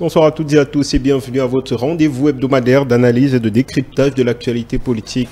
Bonsoir à toutes et à tous et bienvenue à votre rendez-vous hebdomadaire d'analyse et de décryptage de l'actualité politique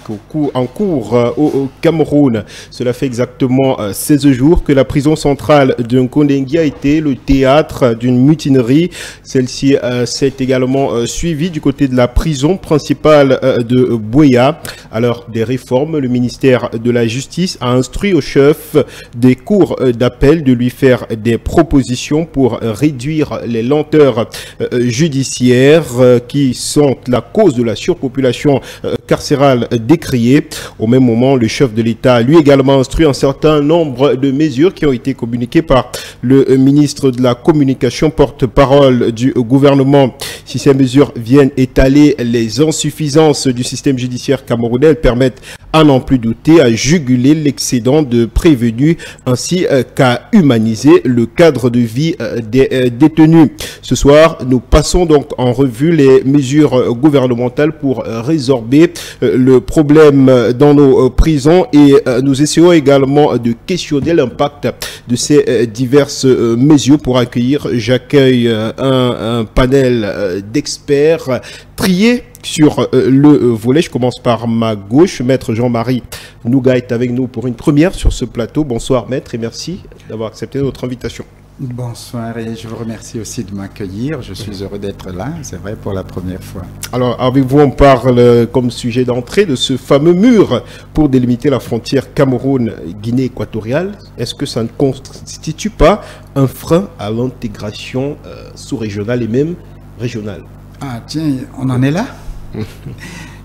en cours au Cameroun. Cela fait exactement 16 jours que la prison centrale de Nkondengi a été le théâtre d'une mutinerie. Celle-ci s'est également suivie du côté de la prison principale de Buea. À l'heure des réformes, le ministère de la Justice a instruit au chef des cours d'appel de lui faire des propositions pour réduire les lenteurs judiciaires qui sont la cause de la surpopulation carcérale décriée. Au même moment, le chef de l'État a lui également instruit un certain nombre de mesures qui ont été communiquées par le ministre de la Communication, porte-parole du gouvernement. Si ces mesures viennent étaler les insuffisances du système judiciaire camerounais, elles permettent à n'en plus douter à juguler l'excédent de prévenus ainsi qu'à humaniser le cadre de vie des détenus. Ce soir, nous passons donc en revue les mesures gouvernementales pour résorber le problème dans nos prisons et nous essayons également de questionner l'impact de ces diverses mesures. Pour accueillir, j'accueille un panel d'experts triés sur le volet. Je commence par ma gauche. Maître Jean-Marie Nouga est avec nous pour une première sur ce plateau. Bonsoir maître et merci d'avoir accepté notre invitation. Bonsoir et je vous remercie aussi de m'accueillir. Je suis heureux d'être là, c'est vrai, pour la première fois. Alors avec vous, on parle comme sujet d'entrée de ce fameux mur pour délimiter la frontière Cameroun-Guinée équatoriale. Est-ce que ça ne constitue pas un frein à l'intégration sous-régionale et même régionale? Ah tiens, on en est là.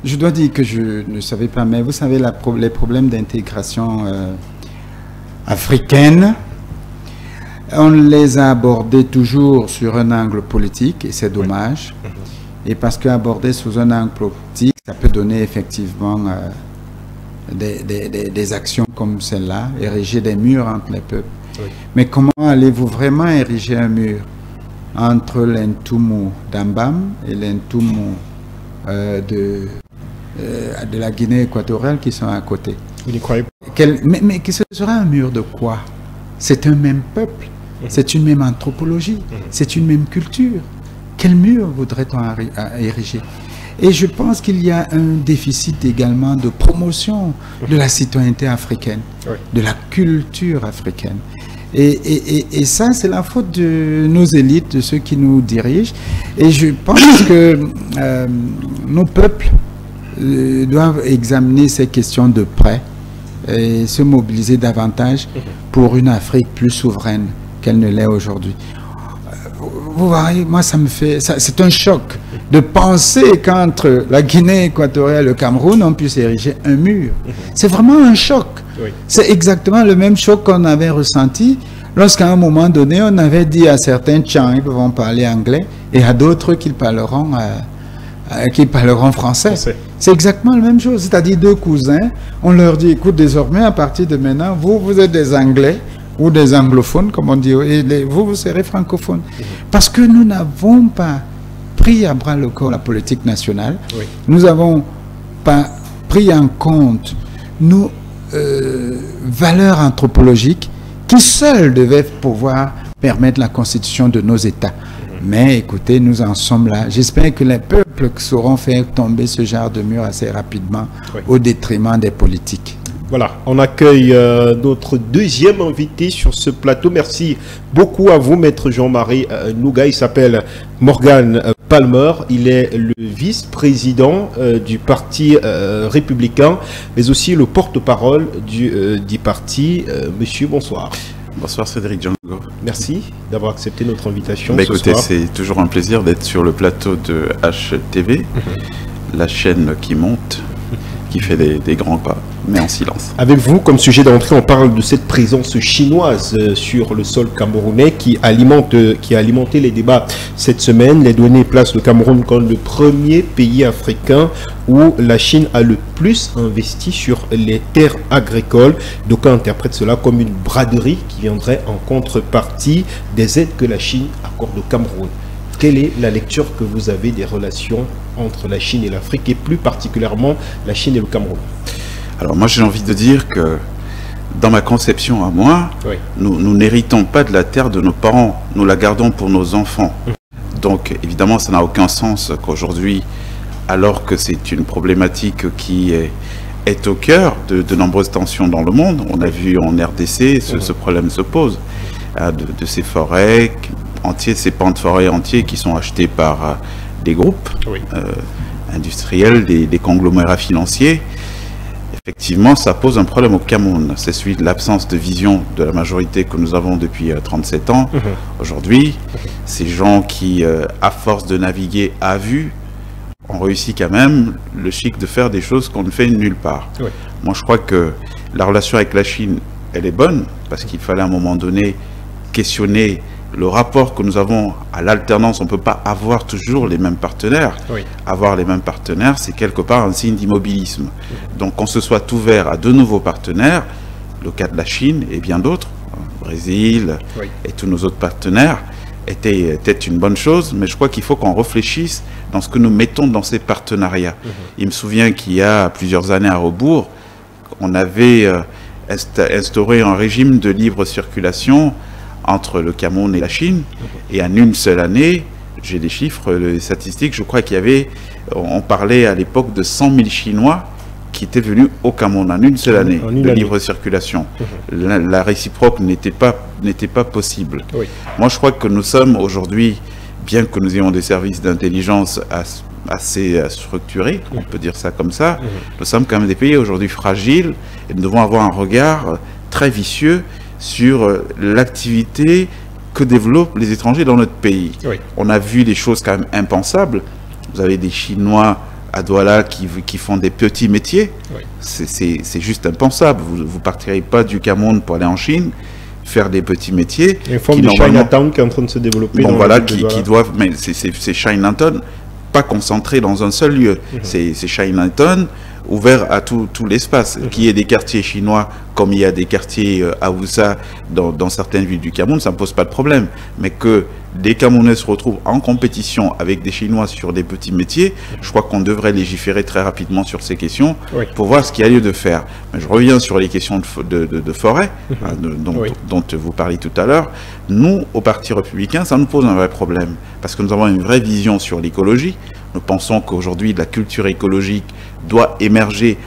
Je dois dire que je ne savais pas, mais vous savez, les problèmes d'intégration africaine, on les a abordés toujours sur un angle politique et c'est dommage. Et parce qu'aborder sous un angle politique, ça peut donner effectivement des actions comme celle-là, ériger des murs entre les peuples. Oui. Mais comment allez-vous vraiment ériger un mur entre l'Intumu d'Ambam et l'Intumu de la Guinée équatoriale qui sont à côté? Vous n'y croyez pas? Mais que ce sera un mur de quoi? C'est un même peuple, c'est une même anthropologie, c'est une même culture. Quel mur voudrait-on ériger? Et je pense qu'il y a un déficit également de promotion de la citoyenneté africaine, de la culture africaine. Et ça, c'est la faute de nos élites, de ceux qui nous dirigent. Et je pense que nos peuples doivent examiner ces questions de près et se mobiliser davantage pour une Afrique plus souveraine qu'elle ne l'est aujourd'hui. Vous voyez, moi, ça me fait... C'est un choc de penser qu'entre la Guinée équatoriale et le Cameroun, on puisse ériger un mur. C'est vraiment un choc. Oui. C'est exactement le même choc qu'on avait ressenti lorsqu'à un moment donné, on avait dit à certains Tchans, ils vont parler anglais, et à d'autres qu'ils parleront français. C'est exactement la même chose. C'est-à-dire deux cousins, on leur dit, écoute, désormais, à partir de maintenant, vous êtes des Anglais, ou des anglophones, comme on dit, et vous serez francophones. Parce que nous n'avons pas pris à bras le corps la politique nationale, nous n'avons pas pris en compte nos valeurs anthropologiques qui seules devaient pouvoir permettre la constitution de nos États. Mais écoutez, nous en sommes là. J'espère que les peuples sauront faire tomber ce genre de mur assez rapidement au détriment des politiques. Voilà, on accueille notre deuxième invité sur ce plateau. Merci beaucoup à vous, maître Jean-Marie Nouga. Il s'appelle Morgan Palmer. Il est le vice-président du parti républicain, mais aussi le porte-parole du parti. Monsieur, bonsoir. Bonsoir Cédric Django. Merci d'avoir accepté notre invitation. Écoutez, c'est toujours un plaisir d'être sur le plateau de HTV, la chaîne qui monte, qui fait des grands pas, mais en silence. Avec vous, comme sujet d'entrée, on parle de cette présence chinoise sur le sol camerounais qui a alimenté les débats cette semaine. Les données placent le Cameroun comme le premier pays africain où la Chine a le plus investi sur les terres agricoles. D'aucuns interprètent cela comme une braderie qui viendrait en contrepartie des aides que la Chine accorde au Cameroun. Quelle est la lecture que vous avez des relations entre la Chine et l'Afrique et plus particulièrement la Chine et le Cameroun? Alors moi j'ai envie de dire que dans ma conception à moi, nous n'héritons pas de la terre de nos parents, nous la gardons pour nos enfants. Donc évidemment, ça n'a aucun sens qu'aujourd'hui, alors que c'est une problématique qui est au cœur de nombreuses tensions dans le monde, on a vu en RDC, ce problème se pose, de ces forêts entières, ces pans de forêt entiers qui sont achetés par des groupes industriels, des conglomérats financiers. Effectivement, ça pose un problème au Cameroun. C'est celui de l'absence de vision de la majorité que nous avons depuis 37 ans. Aujourd'hui, ces gens qui, à force de naviguer à vue, ont réussi quand même le chic de faire des choses qu'on ne fait nulle part. Moi, je crois que la relation avec la Chine, elle est bonne, parce qu'il fallait à un moment donné questionner le rapport que nous avons à l'alternance. On ne peut pas avoir toujours les mêmes partenaires. Avoir les mêmes partenaires, c'est quelque part un signe d'immobilisme. Donc qu'on se soit ouvert à de nouveaux partenaires, le cas de la Chine et bien d'autres, le Brésil et tous nos autres partenaires, était une bonne chose, mais je crois qu'il faut qu'on réfléchisse dans ce que nous mettons dans ces partenariats. Il me souvient qu'il y a plusieurs années à rebours, on avait instauré un régime de libre circulation entre le Cameroun et la Chine, et en une seule année, j'ai des chiffres, des statistiques, je crois qu'il y avait, on parlait à l'époque de 100 000 Chinois qui étaient venus au Cameroun en une seule année de libre circulation. La réciproque n'était pas possible. Moi, je crois que nous sommes aujourd'hui, bien que nous ayons des services d'intelligence assez structurés, on peut dire ça comme ça, nous sommes quand même des pays aujourd'hui fragiles et nous devons avoir un regard très vicieux sur l'activité que développent les étrangers dans notre pays. On a vu des choses quand même impensables. Vous avez des Chinois à Douala qui font des petits métiers. C'est juste impensable. Vous ne partirez pas du Cameroun pour aller en Chine faire des petits métiers. Une forme de Chinatown qui est en train de se développer. Bon, voilà, qui doivent... Mais c'est Chinatown, pas concentré dans un seul lieu. C'est Chinatown ouvert à tout l'espace. Qu'il y ait des quartiers chinois comme il y a des quartiers Haoussa dans certaines villes du Cameroun, ça ne pose pas de problème. Mais que des Camerounais se retrouvent en compétition avec des Chinois sur des petits métiers, je crois qu'on devrait légiférer très rapidement sur ces questions pour voir ce qu'il y a lieu de faire. Mais je reviens sur les questions de forêt dont vous parliez tout à l'heure. Nous, au Parti républicain, ça nous pose un vrai problème parce que nous avons une vraie vision sur l'écologie. Nous pensons qu'aujourd'hui, la culture écologique doit émerger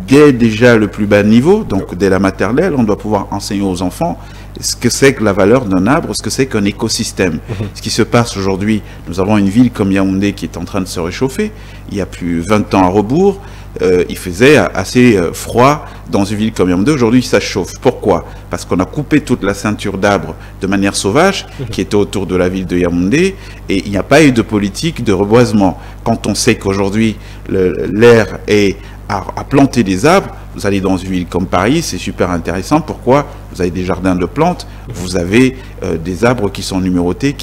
dès déjà le plus bas niveau, donc dès la maternelle. On doit pouvoir enseigner aux enfants ce que c'est que la valeur d'un arbre, ce que c'est qu'un écosystème. Ce qui se passe aujourd'hui, nous avons une ville comme Yaoundé qui est en train de se réchauffer. Il y a plus 20 ans à rebours, il faisait assez froid dans une ville comme Yaoundé. Aujourd'hui, ça chauffe. Pourquoi? Parce qu'on a coupé toute la ceinture d'arbres de manière sauvage qui était autour de la ville de Yaoundé et il n'y a pas eu de politique de reboisement. Quand on sait qu'aujourd'hui, l'air est à planter des arbres, vous allez dans une ville comme Paris, c'est super intéressant. Pourquoi? Vous avez des jardins de plantes, vous avez des arbres qui sont numérotés,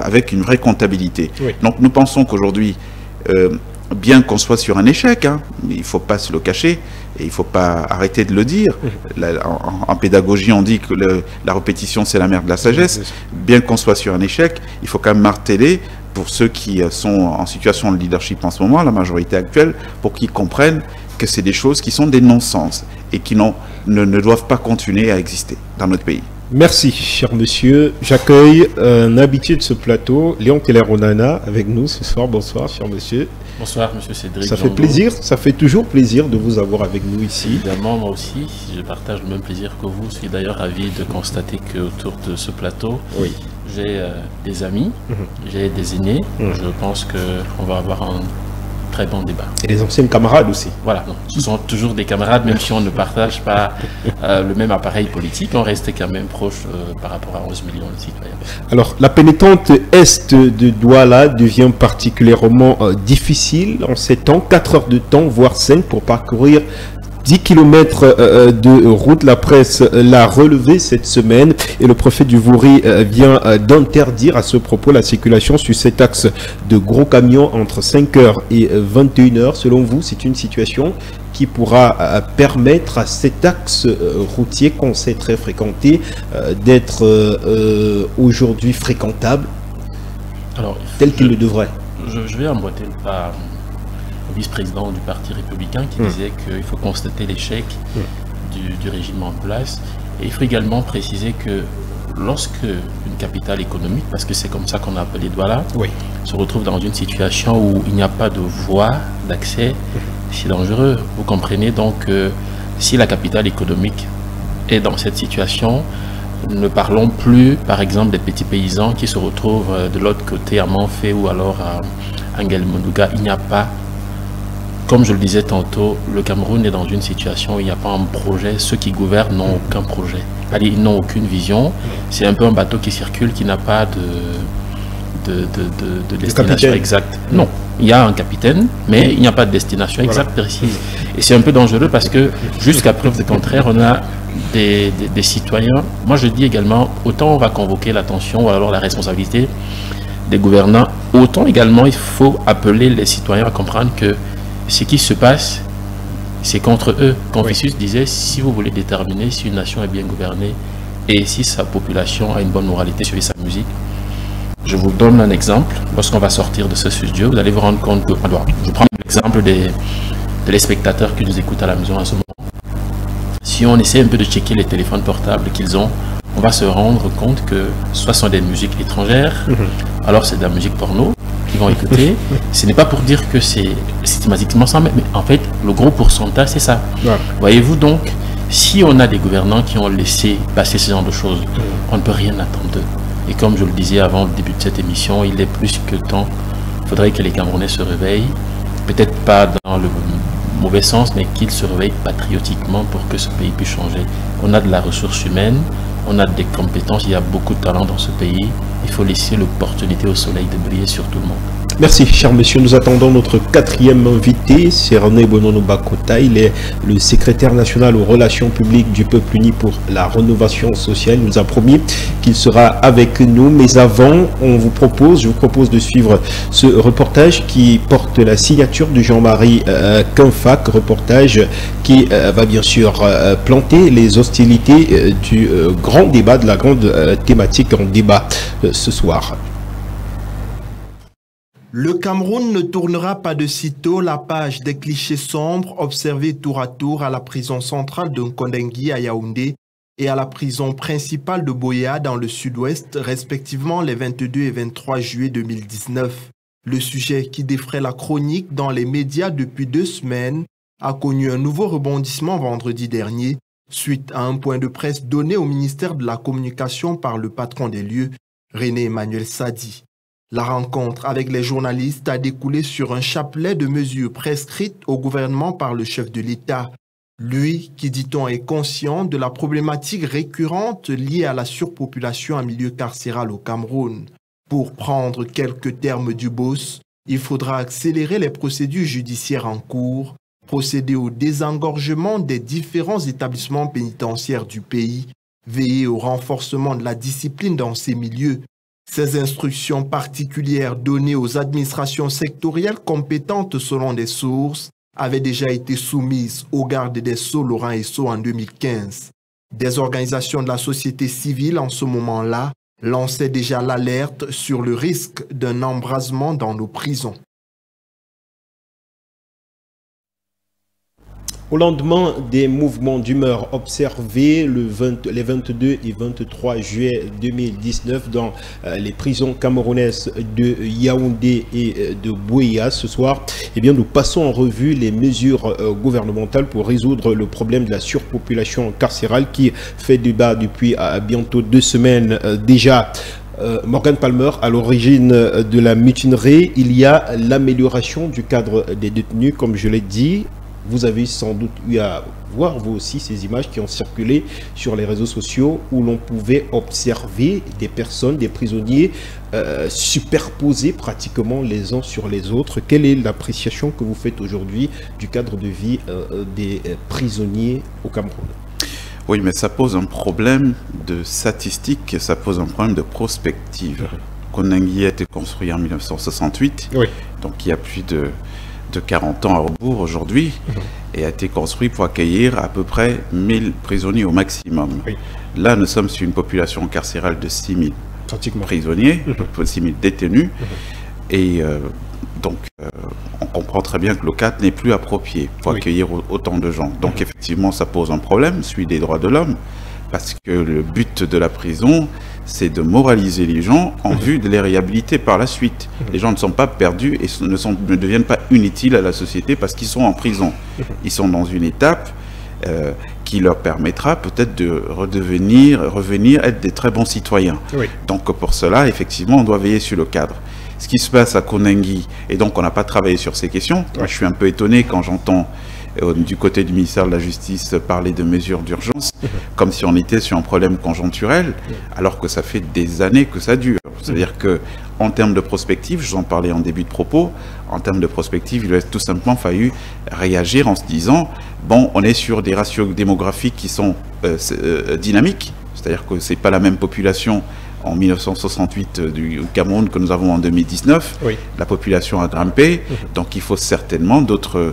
avec une vraie comptabilité. Donc nous pensons qu'aujourd'hui, bien qu'on soit sur un échec, il ne faut pas se le cacher, et il ne faut pas arrêter de le dire. En pédagogie, on dit que la répétition, c'est la mère de la sagesse. Bien qu'on soit sur un échec, il faut quand même marteler pour ceux qui sont en situation de leadership en ce moment, la majorité actuelle, pour qu'ils comprennent que c'est des choses qui sont des non-sens et qui ne doivent pas continuer à exister dans notre pays. Merci, cher monsieur. J'accueille un habitué de ce plateau, Léon Keller-Onana, avec nous ce soir. Bonsoir, cher monsieur. Bonsoir, monsieur Cédric. Ça fait plaisir, ça fait toujours plaisir de vous avoir avec nous ici. Évidemment, moi aussi, je partage le même plaisir que vous. Je suis d'ailleurs ravi de constater qu'autour de ce plateau, j'ai des amis, j'ai des aînés. Je pense qu'on va avoir un très bon débat. Et des anciens camarades aussi. Voilà, non, ce sont toujours des camarades, même si on ne partage pas le même appareil politique, on reste quand même proche par rapport à 11 millions de citoyens. Alors, la pénétrante est de Douala devient particulièrement difficile en 7 ans, 4 heures de temps, voire 5 pour parcourir 10 km de route. La presse l'a relevé cette semaine et le préfet du Vouri vient d'interdire à ce propos la circulation sur cet axe de gros camions entre 5h et 21h. Selon vous, c'est une situation qui pourra permettre à cet axe routier qu'on sait très fréquenté d'être aujourd'hui fréquentable tel qu'il le devrait? Je vais emboîter le pas au vice-président du Parti républicain qui disait qu'il faut constater l'échec du régime en place. Et il faut également préciser que lorsque une capitale économique, parce que c'est comme ça qu'on a appelé Douala, se retrouve dans une situation où il n'y a pas de voie d'accès, c'est dangereux. Vous comprenez donc si la capitale économique est dans cette situation, ne parlons plus par exemple des petits paysans qui se retrouvent de l'autre côté à Manfé ou alors à Nguel-Moulouga. Il n'y a pas, comme je le disais tantôt, le Cameroun est dans une situation où il n'y a pas un projet. Ceux qui gouvernent n'ont aucun projet. Ils n'ont aucune vision. C'est un peu un bateau qui circule, qui n'a pas de destination exacte. Non, il y a un capitaine, mais il n'y a pas de destination exacte précise. Et c'est un peu dangereux parce que, jusqu'à preuve du contraire, on a des citoyens. Moi, je dis également, autant on va convoquer l'attention ou alors la responsabilité des gouvernants, autant également il faut appeler les citoyens à comprendre que ce qui se passe, c'est contre eux. Confucius disait, si vous voulez déterminer si une nation est bien gouvernée et si sa population a une bonne moralité, suivez sa musique. Je vous donne un exemple. Lorsqu'on va sortir de ce studio, vous allez vous rendre compte que, alors, je prends l'exemple des téléspectateurs qui nous écoutent à la maison en ce moment. Si on essaie un peu de checker les téléphones portables qu'ils ont, on va se rendre compte que soit ce sont des musiques étrangères, alors c'est de la musique porno qu'ils vont écouter. Ce n'est pas pour dire que c'est systématiquement ça, mais en fait, le gros pourcentage, c'est ça. Voyez-vous donc, si on a des gouvernants qui ont laissé passer ce genre de choses, on ne peut rien attendre d'eux. Et comme je le disais avant le début de cette émission, il est plus que temps. Il faudrait que les Camerounais se réveillent, peut-être pas dans le mauvais sens, mais qu'ils se réveillent patriotiquement pour que ce pays puisse changer. On a de la ressource humaine, on a des compétences, il y a beaucoup de talent dans ce pays. Il faut laisser l'opportunité au soleil de briller sur tout le monde. Merci, cher monsieur. Nous attendons notre quatrième invité, Cerné Bonono Bakota. Il est le secrétaire national aux relations publiques du Peuple uni pour la rénovation sociale. Il nous a promis qu'il sera avec nous. Mais avant, je vous propose de suivre ce reportage qui porte la signature de Jean-Marie Kinfac, reportage qui va bien sûr planter les hostilités du grand débat, de la grande thématique en débat ce soir. Le Cameroun ne tournera pas de sitôt la page des clichés sombres observés tour à tour à la prison centrale de Nkondengui à Yaoundé et à la prison principale de Boya dans le sud-ouest, respectivement les 22 et 23 juillet 2019. Le sujet qui défraie la chronique dans les médias depuis 2 semaines a connu un nouveau rebondissement vendredi dernier, suite à un point de presse donné au ministère de la Communication par le patron des lieux, René Emmanuel Sadi. La rencontre avec les journalistes a découlé sur un chapelet de mesures prescrites au gouvernement par le chef de l'État. Lui, qui dit-on est conscient de la problématique récurrente liée à la surpopulation en milieu carcéral au Cameroun. Pour prendre quelques termes du boss, il faudra accélérer les procédures judiciaires en cours, procéder au désengorgement des différents établissements pénitentiaires du pays, veiller au renforcement de la discipline dans ces milieux. Ces instructions particulières données aux administrations sectorielles compétentes selon des sources avaient déjà été soumises au garde des Sceaux Laurent Esso en 2015. Des organisations de la société civile en ce moment-là lançaient déjà l'alerte sur le risque d'un embrasement dans nos prisons. Au lendemain des mouvements d'humeur observés les 22 et 23 juillet 2019 dans les prisons camerounaises de Yaoundé et de Boya ce soir, eh bien, nous passons en revue les mesures gouvernementales pour résoudre le problème de la surpopulation carcérale qui fait débat depuis bientôt 2 semaines déjà. Morgan Palmer, à l'origine de la mutinerie, il y a l'amélioration du cadre des détenus, comme je l'ai dit. Vous avez sans doute eu à voir, vous aussi, ces images qui ont circulé sur les réseaux sociaux où l'on pouvait observer des personnes, des prisonniers superposés pratiquement les uns sur les autres. Quelle est l'appréciation que vous faites aujourd'hui du cadre de vie des prisonniers au Cameroun? Oui, mais ça pose un problème de statistique, ça pose un problème de prospective. Nkondengui a été construit en 1968, donc il y a plus de 40 ans à rebours aujourd'hui, et a été construit pour accueillir à peu près 1000 prisonniers au maximum. Là, nous sommes sur une population carcérale de 6000 prisonniers, 6000 détenus, et donc on comprend très bien que le cadre n'est plus approprié pour accueillir autant de gens. Donc effectivement, ça pose un problème, celui des droits de l'homme, Parce que le but de la prison, c'est de moraliser les gens en vue de les réhabiliter par la suite. Les gens ne sont pas perdus et ne deviennent pas inutiles à la société parce qu'ils sont en prison. Ils sont dans une étape qui leur permettra peut-être de revenir être des très bons citoyens. Oui. Donc pour cela, effectivement, on doit veiller sur le cadre. Ce qui se passe à Kondengi, et donc on n'a pas travaillé sur ces questions. Moi, je suis un peu étonné quand j'entends du côté du ministère de la Justice parler de mesures d'urgence, comme si on était sur un problème conjoncturel, alors que ça fait des années que ça dure. C'est-à-dire que, en termes de prospective, je vous en parlais en début de propos, en termes de prospective, il a tout simplement fallu réagir en se disant, bon, on est sur des ratios démographiques qui sont dynamiques, c'est-à-dire que c'est pas la même population en 1968 du Cameroun que nous avons en 2019. Oui. La population a grimpé, donc il faut certainement d'autres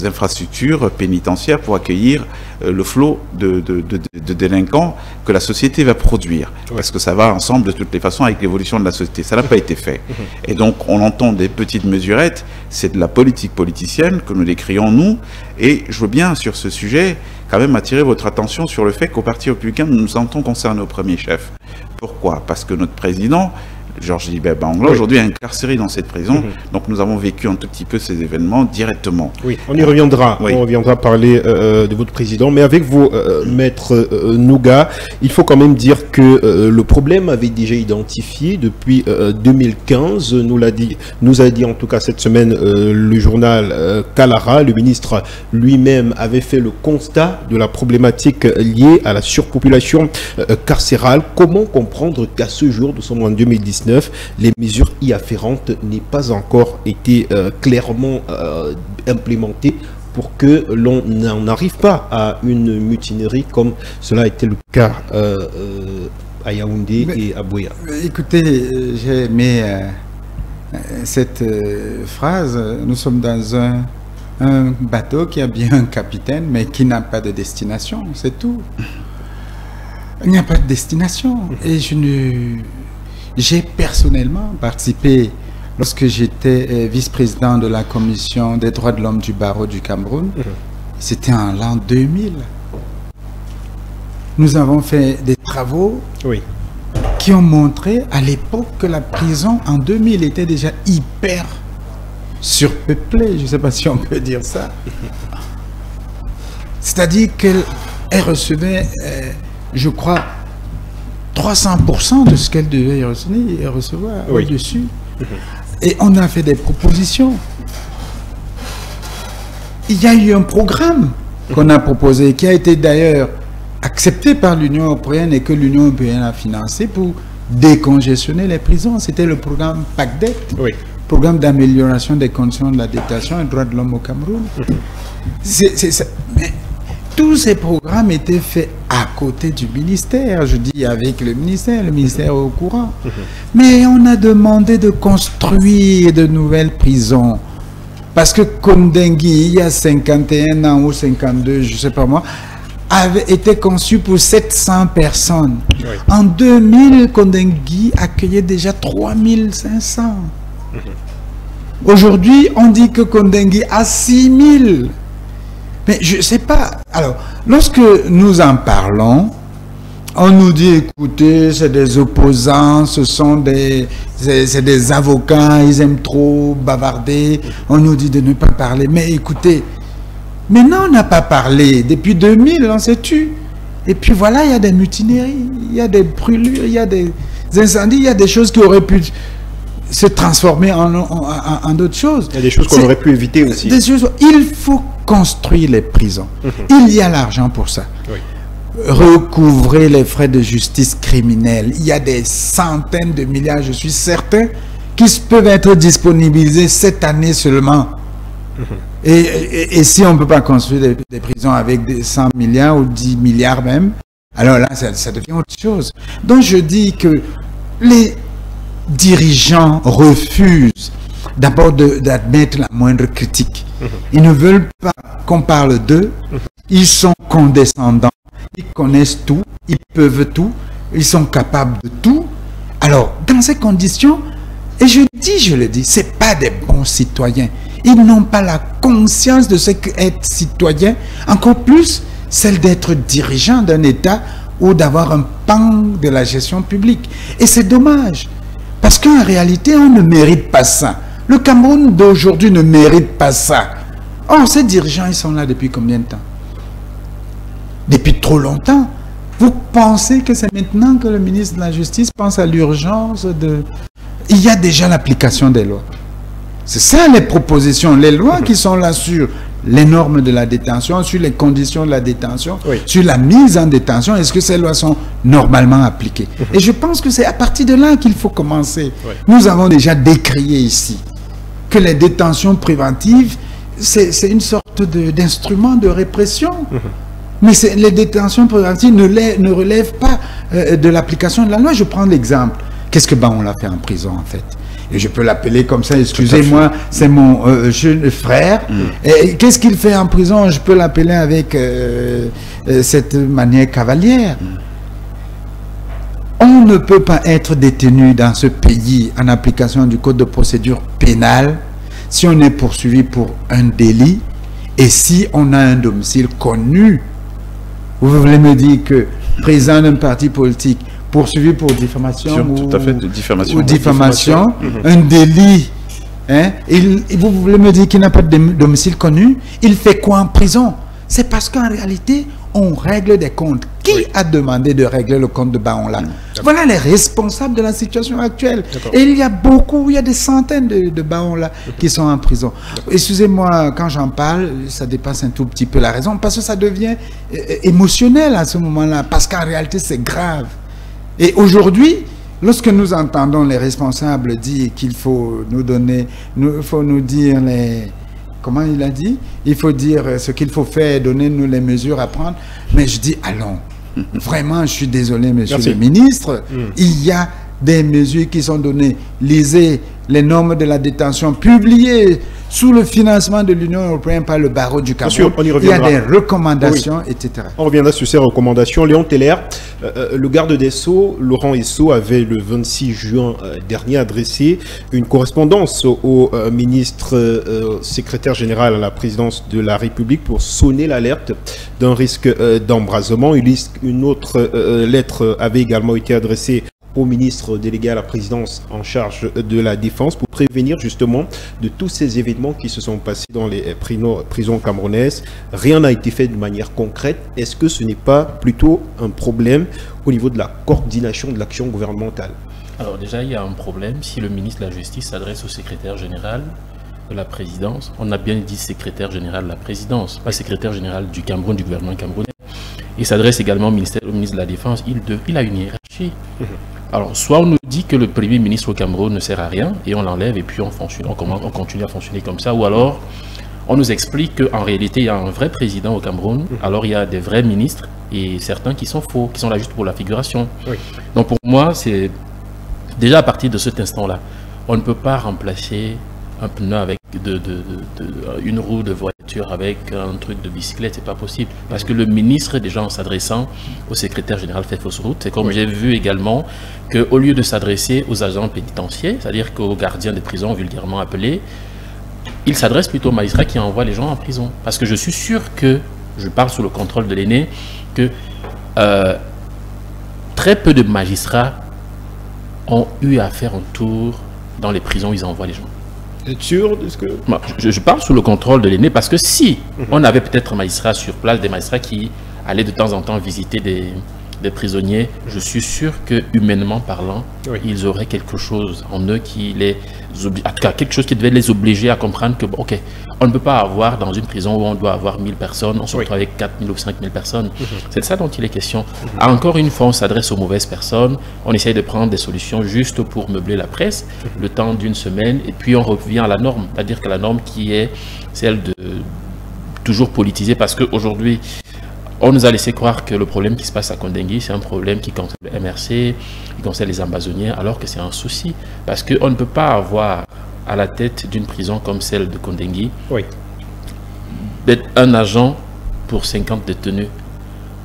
infrastructures pénitentiaires pour accueillir le flot de délinquants que la société va produire. Parce que ça va ensemble de toutes les façons avec l'évolution de la société. Ça n'a pas été fait. Et donc on entend des petites mesurettes, c'est de la politique politicienne que nous décrions nous. Et je veux bien sur ce sujet quand même attirer votre attention sur le fait qu'au Parti républicain, nous nous sentons concernés au premier chef. Pourquoi? Parce que notre président, Georges Libert Bangla, aujourd'hui est incarcéré dans cette prison. Donc nous avons vécu un tout petit peu ces événements directement. Oui, on y reviendra. Oui. On reviendra parler de votre président. Mais avec vous, Maître Nouga, il faut quand même dire que le problème avait déjà identifié depuis 2015. Nous a dit en tout cas cette semaine le journal Kalara. Le ministre lui-même avait fait le constat de la problématique liée à la surpopulation carcérale. Comment comprendre qu'à ce jour, nous sommes en 2019, les mesures y afférentes n'aient pas encore été clairement implémentées pour que l'on n'en arrive pas à une mutinerie comme cela a été le cas à Yaoundé et à Buea? Écoutez, j'ai aimé cette phrase. Nous sommes dans un bateau qui a bien un capitaine, mais qui n'a pas de destination, c'est tout. Il n'y a pas de destination. Et j'ai personnellement participé, lorsque j'étais vice-président de la commission des droits de l'homme du barreau du Cameroun, c'était en l'an 2000. Nous avons fait des travaux qui ont montré à l'époque que la prison en 2000 était déjà hyper surpeuplée, je ne sais pas si on peut dire ça. C'est-à-dire qu'elle recevait, je crois, 300% de ce qu'elle devait recevoir au-dessus. Et on a fait des propositions. Il y a eu un programme qu'on a proposé, qui a été d'ailleurs accepté par l'Union européenne et que l'Union européenne a financé pour décongestionner les prisons. C'était le programme PACDET, programme d'amélioration des conditions de la détention et des droits de l'homme au Cameroun. Mais tous ces programmes étaient faits à côté du ministère, je dis avec le ministère est au courant. Mais on a demandé de construire de nouvelles prisons. Parce que Kondengi, il y a 51 ans ou 52, je ne sais pas moi, avait été conçu pour 700 personnes. En 2000, Kondengi accueillait déjà 3500. Aujourd'hui, on dit que Kondengi a 6000. Mais je ne sais pas. Alors, lorsque nous en parlons, on nous dit, écoutez, c'est des opposants, c'est des avocats, ils aiment trop bavarder. On nous dit de ne pas parler. Mais écoutez, maintenant on n'a pas parlé. Depuis 2000, on s'est tué. Et puis voilà, il y a des mutineries, il y a des brûlures, il y a des incendies, il y a des choses qui auraient pu se transformer en d'autres choses. Il y a des choses qu'on aurait pu éviter aussi. Il faut construire les prisons. Il y a l'argent pour ça. Recouvrer les frais de justice criminelle. Il y a des centaines de milliards, je suis certain, qui peuvent être disponibilisés cette année seulement. Et si on ne peut pas construire des prisons avec des 100 milliards ou 10 milliards même, alors là, ça devient autre chose. Donc je dis que les dirigeants refusent d'abord d'admettre la moindre critique. Ils ne veulent pas qu'on parle d'eux. Ils sont condescendants. Ils connaissent tout. Ils peuvent tout. Ils sont capables de tout. Alors, dans ces conditions, et je le dis, ce n'est pas des bons citoyens. Ils n'ont pas la conscience de ce qu'être citoyen. Encore plus, celle d'être dirigeant d'un État ou d'avoir un pan de la gestion publique. Et c'est dommage, parce qu'en réalité, on ne mérite pas ça. Le Cameroun d'aujourd'hui ne mérite pas ça. Or, ces dirigeants, ils sont là depuis combien de temps? Depuis trop longtemps. Vous pensez que c'est maintenant que le ministre de la Justice pense à l'urgence de... Il y a déjà l'application des lois. C'est ça les propositions, les lois qui sont là sur les normes de la détention, sur les conditions de la détention, sur la mise en détention. Est-ce que ces lois sont normalement appliquées? Et je pense que c'est à partir de là qu'il faut commencer. Nous avons déjà décrié ici que les détentions préventives, c'est une sorte d'instrument de répression. Mais les détentions préventives ne relèvent pas de l'application de la loi. Je prends l'exemple. Qu'est-ce que on l'a fait en prison, en fait? Et je peux l'appeler comme ça, excusez-moi, c'est mon jeune frère. Qu'est-ce qu'il fait en prison? Je peux l'appeler avec cette manière cavalière. On ne peut pas être détenu dans ce pays en application du code de procédure pénale si on est poursuivi pour un délit et si on a un domicile connu. Vous voulez me dire que président d'un parti politique poursuivi pour diffamation tout à fait, de diffamation. Ou diffamation, un délit, hein, vous voulez me dire qu'il n'a pas de domicile connu? Il fait quoi en prison? C'est parce qu'en réalité, on règle des comptes. Qui a demandé de régler le compte de Baonla? Voilà les responsables de la situation actuelle. Et il y a des centaines de Baonla qui sont en prison. Excusez-moi, quand j'en parle, ça dépasse un tout petit peu la raison, parce que ça devient émotionnel à ce moment-là, parce qu'en réalité, c'est grave. Et aujourd'hui, lorsque nous entendons les responsables dire qu'il faut nous donner, il faut nous dire les... Comment il a dit? Il faut dire ce qu'il faut faire, donner-nous les mesures à prendre. Mais je dis, allons. Vraiment, je suis désolé, monsieur le ministre. Il y a des mesures qui sont données. Lisez les normes de la détention publiées sous le financement de l'Union européenne par le barreau du Cameroun. Il y a des recommandations, etc. On reviendra sur ces recommandations. Léon Teller, le garde des Sceaux, Laurent Esso, avait le 26 juin dernier adressé une correspondance au ministre secrétaire général à la présidence de la République pour sonner l'alerte d'un risque d'embrasement. Une autre lettre avait également été adressée au ministre délégué à la présidence en charge de la défense pour prévenir justement de tous ces événements qui se sont passés dans les prisons camerounaises. Rien n'a été fait de manière concrète. Est-ce que ce n'est pas plutôt un problème au niveau de la coordination de l'action gouvernementale? Alors déjà, il y a un problème. Si le ministre de la Justice s'adresse au secrétaire général de la présidence, on a bien dit secrétaire général de la présidence, pas secrétaire général du Cameroun, du gouvernement camerounais. Il s'adresse également au ministre de la Défense. Il a une hiérarchie. Alors, soit on nous dit que le Premier ministre au Cameroun ne sert à rien et on l'enlève et puis on continue à fonctionner comme ça, ou alors on nous explique qu'en réalité il y a un vrai président au Cameroun, alors il y a des vrais ministres et certains qui sont faux, qui sont là juste pour la figuration. Donc pour moi, c'est déjà à partir de cet instant-là, on ne peut pas remplacer un pneu avec une roue de voiture avec un truc de bicyclette, c'est pas possible. Parce que le ministre, déjà en s'adressant au secrétaire général, fait fausse route. C'est comme j'ai vu également qu'au lieu de s'adresser aux agents pénitentiaires, c'est-à-dire qu'aux gardiens des prisons vulgairement appelés, il s'adresse plutôt aux magistrats qui envoient les gens en prison. Parce que je suis sûr que, je parle sous le contrôle de l'aîné, que très peu de magistrats ont eu à faire un tour dans les prisons où ils envoient les gens. Êtes sûr de ce que... Je parle sous le contrôle de l'aîné parce que si on avait peut-être un magistrat sur place, des magistrats qui allaient de temps en temps visiter des prisonniers, je suis sûr que humainement parlant, ils auraient quelque chose en eux qui les oblige, en tout cas quelque chose qui devait les obliger à comprendre que bon, ok, on ne peut pas avoir dans une prison où on doit avoir 1000 personnes, on se retrouve avec 4000 ou 5000 personnes. C'est de ça dont il est question. Encore une fois, on s'adresse aux mauvaises personnes, on essaye de prendre des solutions juste pour meubler la presse, le temps d'une semaine, et puis on revient à la norme, c'est-à-dire que la norme qui est celle de toujours politiser, parce qu'aujourd'hui, on nous a laissé croire que le problème qui se passe à Kondengui, c'est un problème qui concerne le MRC, qui concerne les ambazoniens, alors que c'est un souci. Parce qu'on ne peut pas avoir à la tête d'une prison comme celle de Kondengui, d'être un agent pour 50 détenus.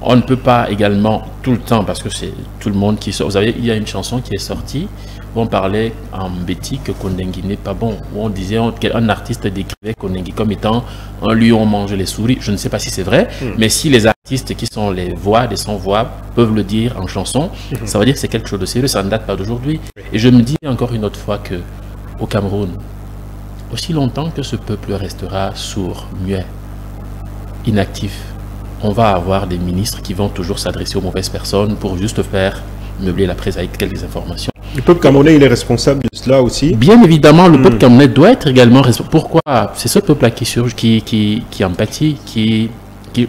on ne peut pas également tout le temps, parce que c'est tout le monde qui sort. Vous savez, il y a une chanson qui est sortie où on parlait en Betty que Kondengi n'est pas bon, où on disait qu'un artiste décrivait Kondengi comme étant un lieu où on mange les souris. Je ne sais pas si c'est vrai, mais si les artistes qui sont les voix, des sans-voix, peuvent le dire en chanson, ça veut dire que c'est quelque chose de sérieux, ça ne date pas d'aujourd'hui. Et je me dis encore une autre fois que au Cameroun, aussi longtemps que ce peuple restera sourd, muet, inactif, on va avoir des ministres qui vont toujours s'adresser aux mauvaises personnes pour juste faire meubler la presse avec quelques informations. Le peuple camerounais, il est responsable de cela aussi. Bien évidemment, le peuple camerounais doit être également responsable. Pourquoi? C'est ce peuple-là qui surge, qui empathie,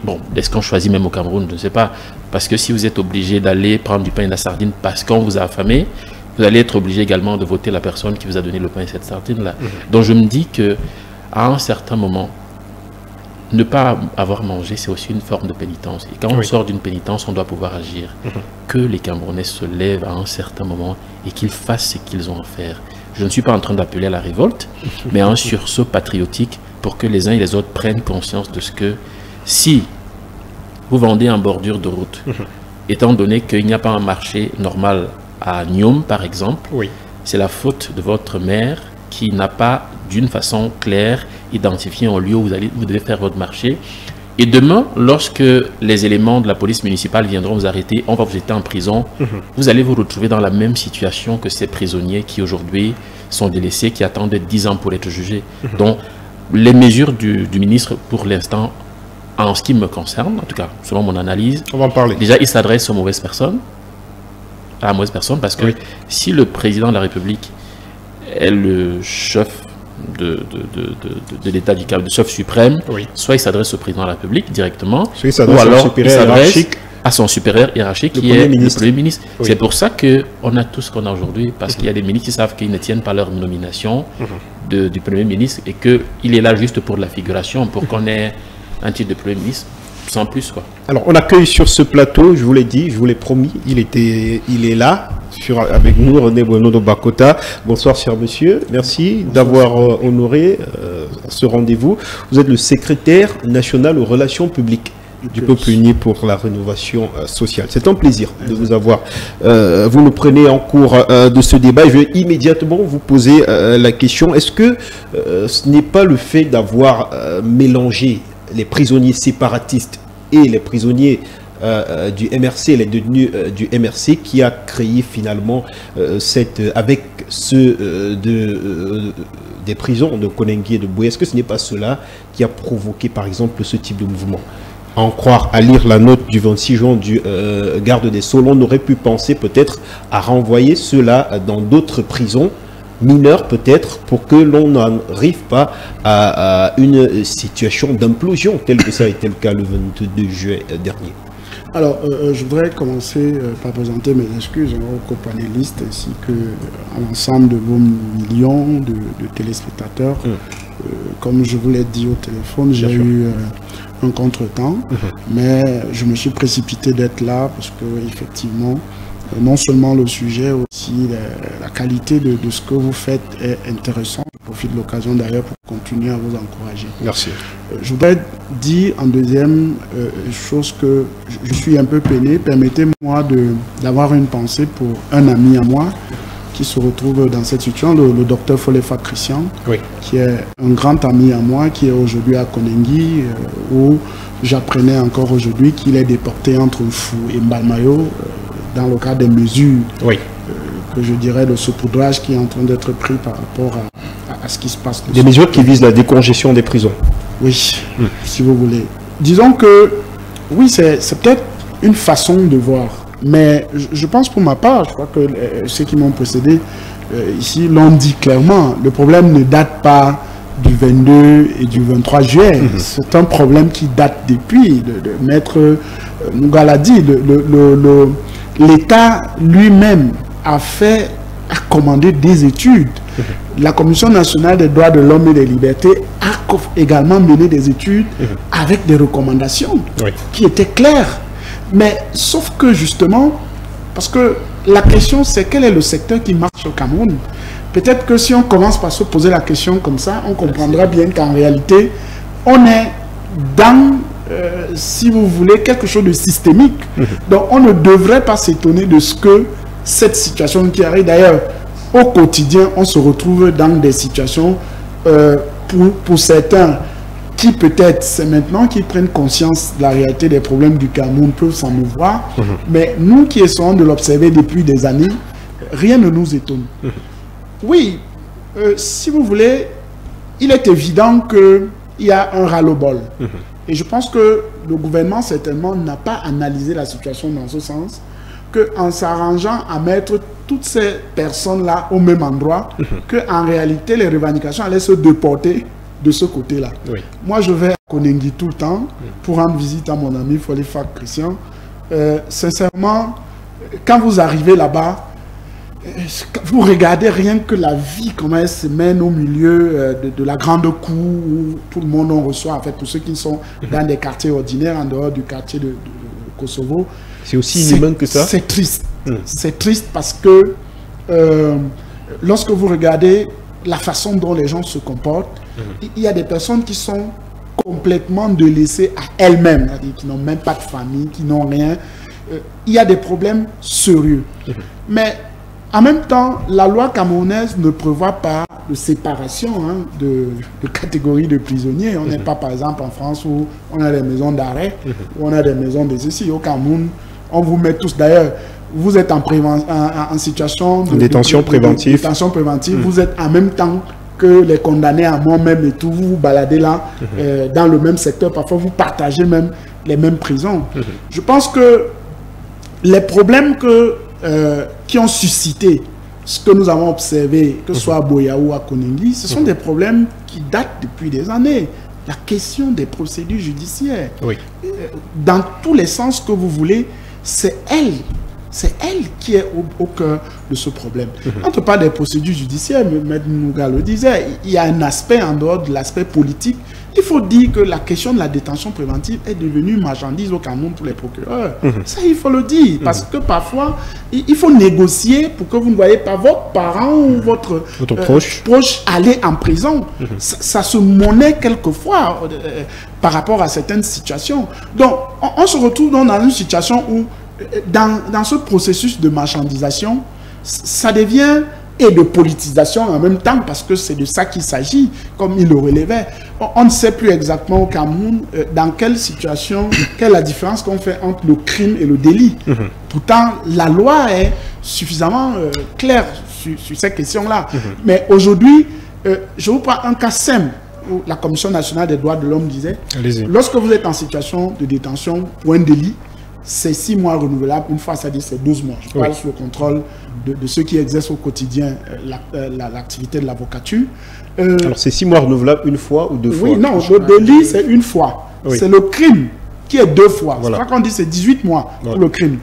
bon, est-ce qu'on choisit même au Cameroun? Je ne sais pas. Parce que si vous êtes obligé d'aller prendre du pain et de la sardine parce qu'on vous a affamé, vous allez être obligé également de voter la personne qui vous a donné le pain et cette sardine-là. Donc je me dis que à un certain moment, ne pas avoir mangé, c'est aussi une forme de pénitence. Et quand on sort d'une pénitence, on doit pouvoir agir. Que les Camerounais se lèvent à un certain moment et qu'ils fassent ce qu'ils ont à faire. Je ne suis pas en train d'appeler à la révolte, mais un sursaut patriotique pour que les uns et les autres prennent conscience de ce que si vous vendez en bordure de route, étant donné qu'il n'y a pas un marché normal à Nyom, par exemple, c'est la faute de votre maire qui n'a pas, d'une façon claire, identifié un lieu où vous devez faire votre marché. Et demain, lorsque les éléments de la police municipale viendront vous arrêter, on va vous jeter en prison, vous allez vous retrouver dans la même situation que ces prisonniers qui aujourd'hui sont délaissés, qui attendent 10 ans pour être jugés. Donc, les mesures du ministre, pour l'instant, en ce qui me concerne, en tout cas, selon mon analyse, on va en parler. Déjà, il s'adresse aux mauvaises personnes, à la mauvaise personne, parce que si le président de la République est le chef de l'état du Cap, de chef suprême, soit il s'adresse au président de la République directement, ou alors il s'adresse à son supérieur hiérarchique qui est le Premier ministre. C'est pour ça qu'on a tout ce qu'on a aujourd'hui, parce qu'il y a des ministres qui savent qu'ils ne tiennent pas leur nomination du Premier ministre et qu'il est là juste pour la figuration, pour qu'on ait un titre de Premier ministre, sans plus, quoi. Alors, on accueille sur ce plateau, je vous l'ai dit, je vous l'ai promis, il est là, avec nous, René Bueno Bakota. Bonsoir, cher monsieur. Merci d'avoir honoré ce rendez-vous. Vous êtes le secrétaire national aux relations publiques du Peuple uni pour la rénovation sociale. C'est un plaisir de vous avoir. Vous nous prenez en cours de ce débat. Je vais immédiatement vous poser la question. Est-ce que ce n'est pas le fait d'avoir mélangé les prisonniers séparatistes et les prisonniers du MRC, les détenus du MRC, qui a créé finalement avec ceux des prisons de Kondengi et de Buea? Est-ce que ce n'est pas cela qui a provoqué par exemple ce type de mouvement? À en croire, à lire la note du 26 juin du garde des Sceaux, on aurait pu penser peut-être à renvoyer ceux-là dans d'autres prisons mineures peut-être, pour que l'on n'arrive pas à une situation d'implosion telle que ça a été le cas le 22 juillet dernier. Alors, je voudrais commencer par présenter mes excuses aux copanélistes ainsi qu'à l'ensemble de vos millions de téléspectateurs. Comme je vous l'ai dit au téléphone, j'ai eu un contretemps, mais je me suis précipité d'être là parce que effectivement, non seulement le sujet, aussi la qualité de ce que vous faites est intéressant. Je profite de l'occasion d'ailleurs pour continuer à vous encourager. Merci. Je voudrais dire en deuxième chose que je suis un peu peiné. Permettez-moi d'avoir une pensée pour un ami à moi qui se retrouve dans cette situation, le docteur Folefa Christian, qui est un grand ami à moi, qui est aujourd'hui à Kondengi, où j'apprenais encore aujourd'hui qu'il est déporté entre Fou et Mbalmayo, dans le cadre des mesures que je dirais de saupoudrage qui est en train d'être pris par rapport à ce qui se passe. Des mesures qui visent la décongestion des prisons. Oui, si vous voulez. Disons que, oui, c'est peut-être une façon de voir. Mais je pense pour ma part, je crois que ceux qui m'ont précédé ici l'ont dit clairement, le problème ne date pas du 22 et du 23 juillet. C'est un problème qui date depuis. Maître Nougal a dit, l'État lui-même a commandé des études. La Commission nationale des droits de l'homme et des libertés a également mené des études avec des recommandations qui étaient claires. Mais sauf que justement, parce que la question c'est quel est le secteur qui marche au Cameroun. Peut-être que si on commence par se poser la question comme ça, on comprendra bien qu'en réalité, on est dans si vous voulez, quelque chose de systémique. Donc on ne devrait pas s'étonner de ce que cette situation qui arrive. D'ailleurs, au quotidien, on se retrouve dans des situations, pour certains, qui peut-être, c'est maintenant qu'ils prennent conscience de la réalité des problèmes du Cameroun, peuvent s'en mouvoir. Mais nous qui essayons de l'observer depuis des années, rien ne nous étonne. Oui, si vous voulez, il est évident qu'il y a un ras-le-bol. Et je pense que le gouvernement, certainement, n'a pas analysé la situation dans ce sens, qu'en s'arrangeant à mettre toutes ces personnes-là au même endroit, qu'en réalité, les revendications allaient se déporter de ce côté-là. Oui. Moi, je vais à Koningui tout le temps pour rendre visite à mon ami Folifak Christian. Sincèrement, quand vous arrivez là-bas, vous regardez rien que la vie, comment elle se mène au milieu de la grande cour où tout le monde en reçoit, en fait, pour ceux qui sont dans des quartiers ordinaires, en dehors du quartier de Kosovo. C'est aussi inhumain que ça? C'est triste. C'est triste parce que lorsque vous regardez la façon dont les gens se comportent, il y a des personnes qui sont complètement délaissées à elles-mêmes, qui n'ont même pas de famille, qui n'ont rien. Il y a des problèmes sérieux. Mais en même temps, la loi camerounaise ne prévoit pas de séparation de catégories de prisonniers. On n'est pas, par exemple, en France où on a des maisons d'arrêt, où on a des maisons de ceci. Au Cameroun, on vous met tous. D'ailleurs, vous êtes en situation de détention préventive. Détention préventive. Vous êtes en même temps que les condamnés à mort même et tout. Vous vous baladez là, dans le même secteur. Parfois, vous partagez même les mêmes prisons. Je pense que les problèmes qui ont suscité ce que nous avons observé, que ce soit à Boya ou à Koningui, ce sont des problèmes qui datent depuis des années. La question des procédures judiciaires, dans tous les sens que vous voulez, c'est elle qui est au cœur de ce problème. Quand on parle des procédures judiciaires, M. Nouga le disait, il y a un aspect en dehors de l'aspect politique. Il faut dire que la question de la détention préventive est devenue une marchandise au Cameroun pour les procureurs. Ça, il faut le dire, parce que parfois, il faut négocier pour que vous ne voyez pas votre parent ou votre proche aller en prison. Ça se monnaie quelquefois par rapport à certaines situations. Donc, on se retrouve dans une situation où, dans ce processus de marchandisation, ça devient et de politisation en même temps, parce que c'est de ça qu'il s'agit, comme il le relevait. On ne sait plus exactement au Cameroun dans quelle situation, quelle est la différence qu'on fait entre le crime et le délit. Pourtant, la loi est suffisamment claire sur ces questions-là. Mais aujourd'hui, je vous prends un cas simple où la Commission nationale des droits de l'homme disait, lorsque vous êtes en situation de détention pour un délit, c'est 6 mois renouvelables, une fois, ça dit c'est 12 mois. Je parle sous le contrôle de ceux qui exercent au quotidien l'activité de l'avocature. Alors c'est 6 mois renouvelables une fois ou 2 fois? Oui, non, le délit c'est une fois. C'est le crime qui est 2 fois. C'est pas qu'on dit c'est 18 mois pour le crime.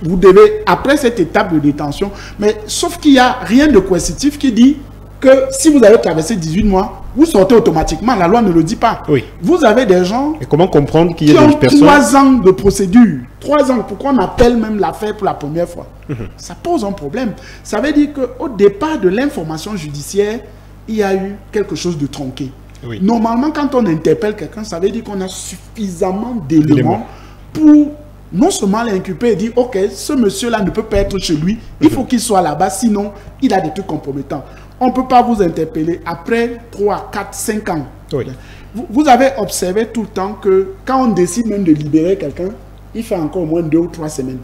Vous devez, après cette étape de détention, mais sauf qu'il n'y a rien de coercitif qui dit que si vous avez traversé 18 mois, vous sortez automatiquement. La loi ne le dit pas. Vous avez des gens et comment comprendre qu'il y a des personnes qui ont 3 ans de procédure. 3 ans. Pourquoi on appelle même l'affaire pour la première fois? Ça pose un problème. Ça veut dire qu'au départ de l'information judiciaire, il y a eu quelque chose de tronqué. Normalement, quand on interpelle quelqu'un, ça veut dire qu'on a suffisamment d'éléments pour non seulement l'inculper et dire, ok, ce monsieur-là ne peut pas être chez lui, il faut qu'il soit là-bas, sinon il a des trucs compromettants. On ne peut pas vous interpeller après 3, 4, 5 ans. Vous avez observé tout le temps que quand on décide même de libérer quelqu'un, il fait encore au moins 2 ou 3 semaines.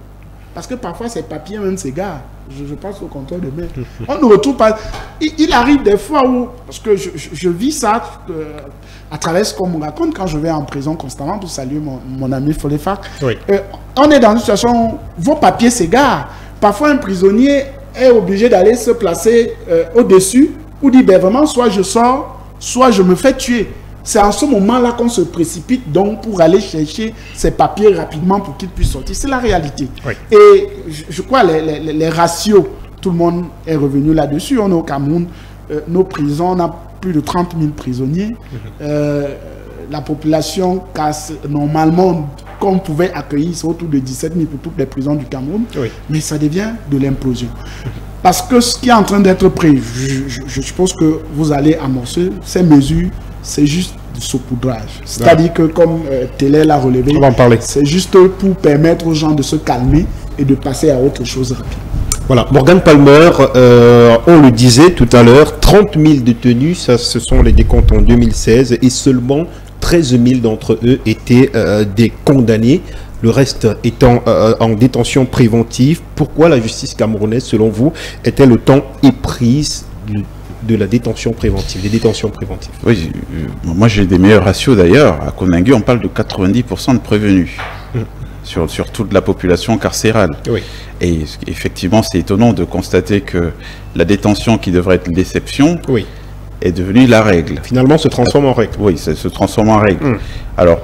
Parce que parfois, ces papiers même s'égarent. Je pense au contrôle de main. On ne retrouve pas. Il arrive des fois où, parce que je vis ça à travers ce qu'on me raconte quand je vais en prison constamment pour saluer mon ami Folefak. On est dans une situation où vos papiers s'égarent. Parfois, un prisonnier est obligé d'aller se placer au-dessus ou dit, ben vraiment, soit je sors, soit je me fais tuer. C'est en ce moment-là qu'on se précipite donc pour aller chercher ces papiers rapidement pour qu'ils puissent sortir. C'est la réalité. Et je crois les ratios, tout le monde est revenu là-dessus. On est au Cameroun, nos prisons, on a plus de 30 000 prisonniers. La population casse normalement qu'on pouvait accueillir, c'est autour de 17 000 pour toutes les prisons du Cameroun. Mais ça devient de l'implosion. Parce que ce qui est en train d'être pris, je suppose que vous allez amorcer ces mesures, c'est juste saupoudrage. C'est-à-dire que, comme Télé l'a relevé, c'est juste pour permettre aux gens de se calmer et de passer à autre chose rapide. Voilà, Morgan Palmer, on le disait tout à l'heure, 30 000 détenus, ça, ce sont les décomptes en 2016, et seulement 13 000 d'entre eux étaient des condamnés, le reste étant en détention préventive. Pourquoi la justice camerounaise, selon vous, est-elle autant éprise de la détention préventive, des détentions préventives? Oui, moi j'ai des meilleurs ratios d'ailleurs. À Koningui, on parle de 90% de prévenus. Sur toute la population carcérale. Oui. Et effectivement, c'est étonnant de constater que la détention qui devrait être l'exception est devenue la règle. Finalement, se transforme en règle. Oui, ça se transforme en règle. Alors,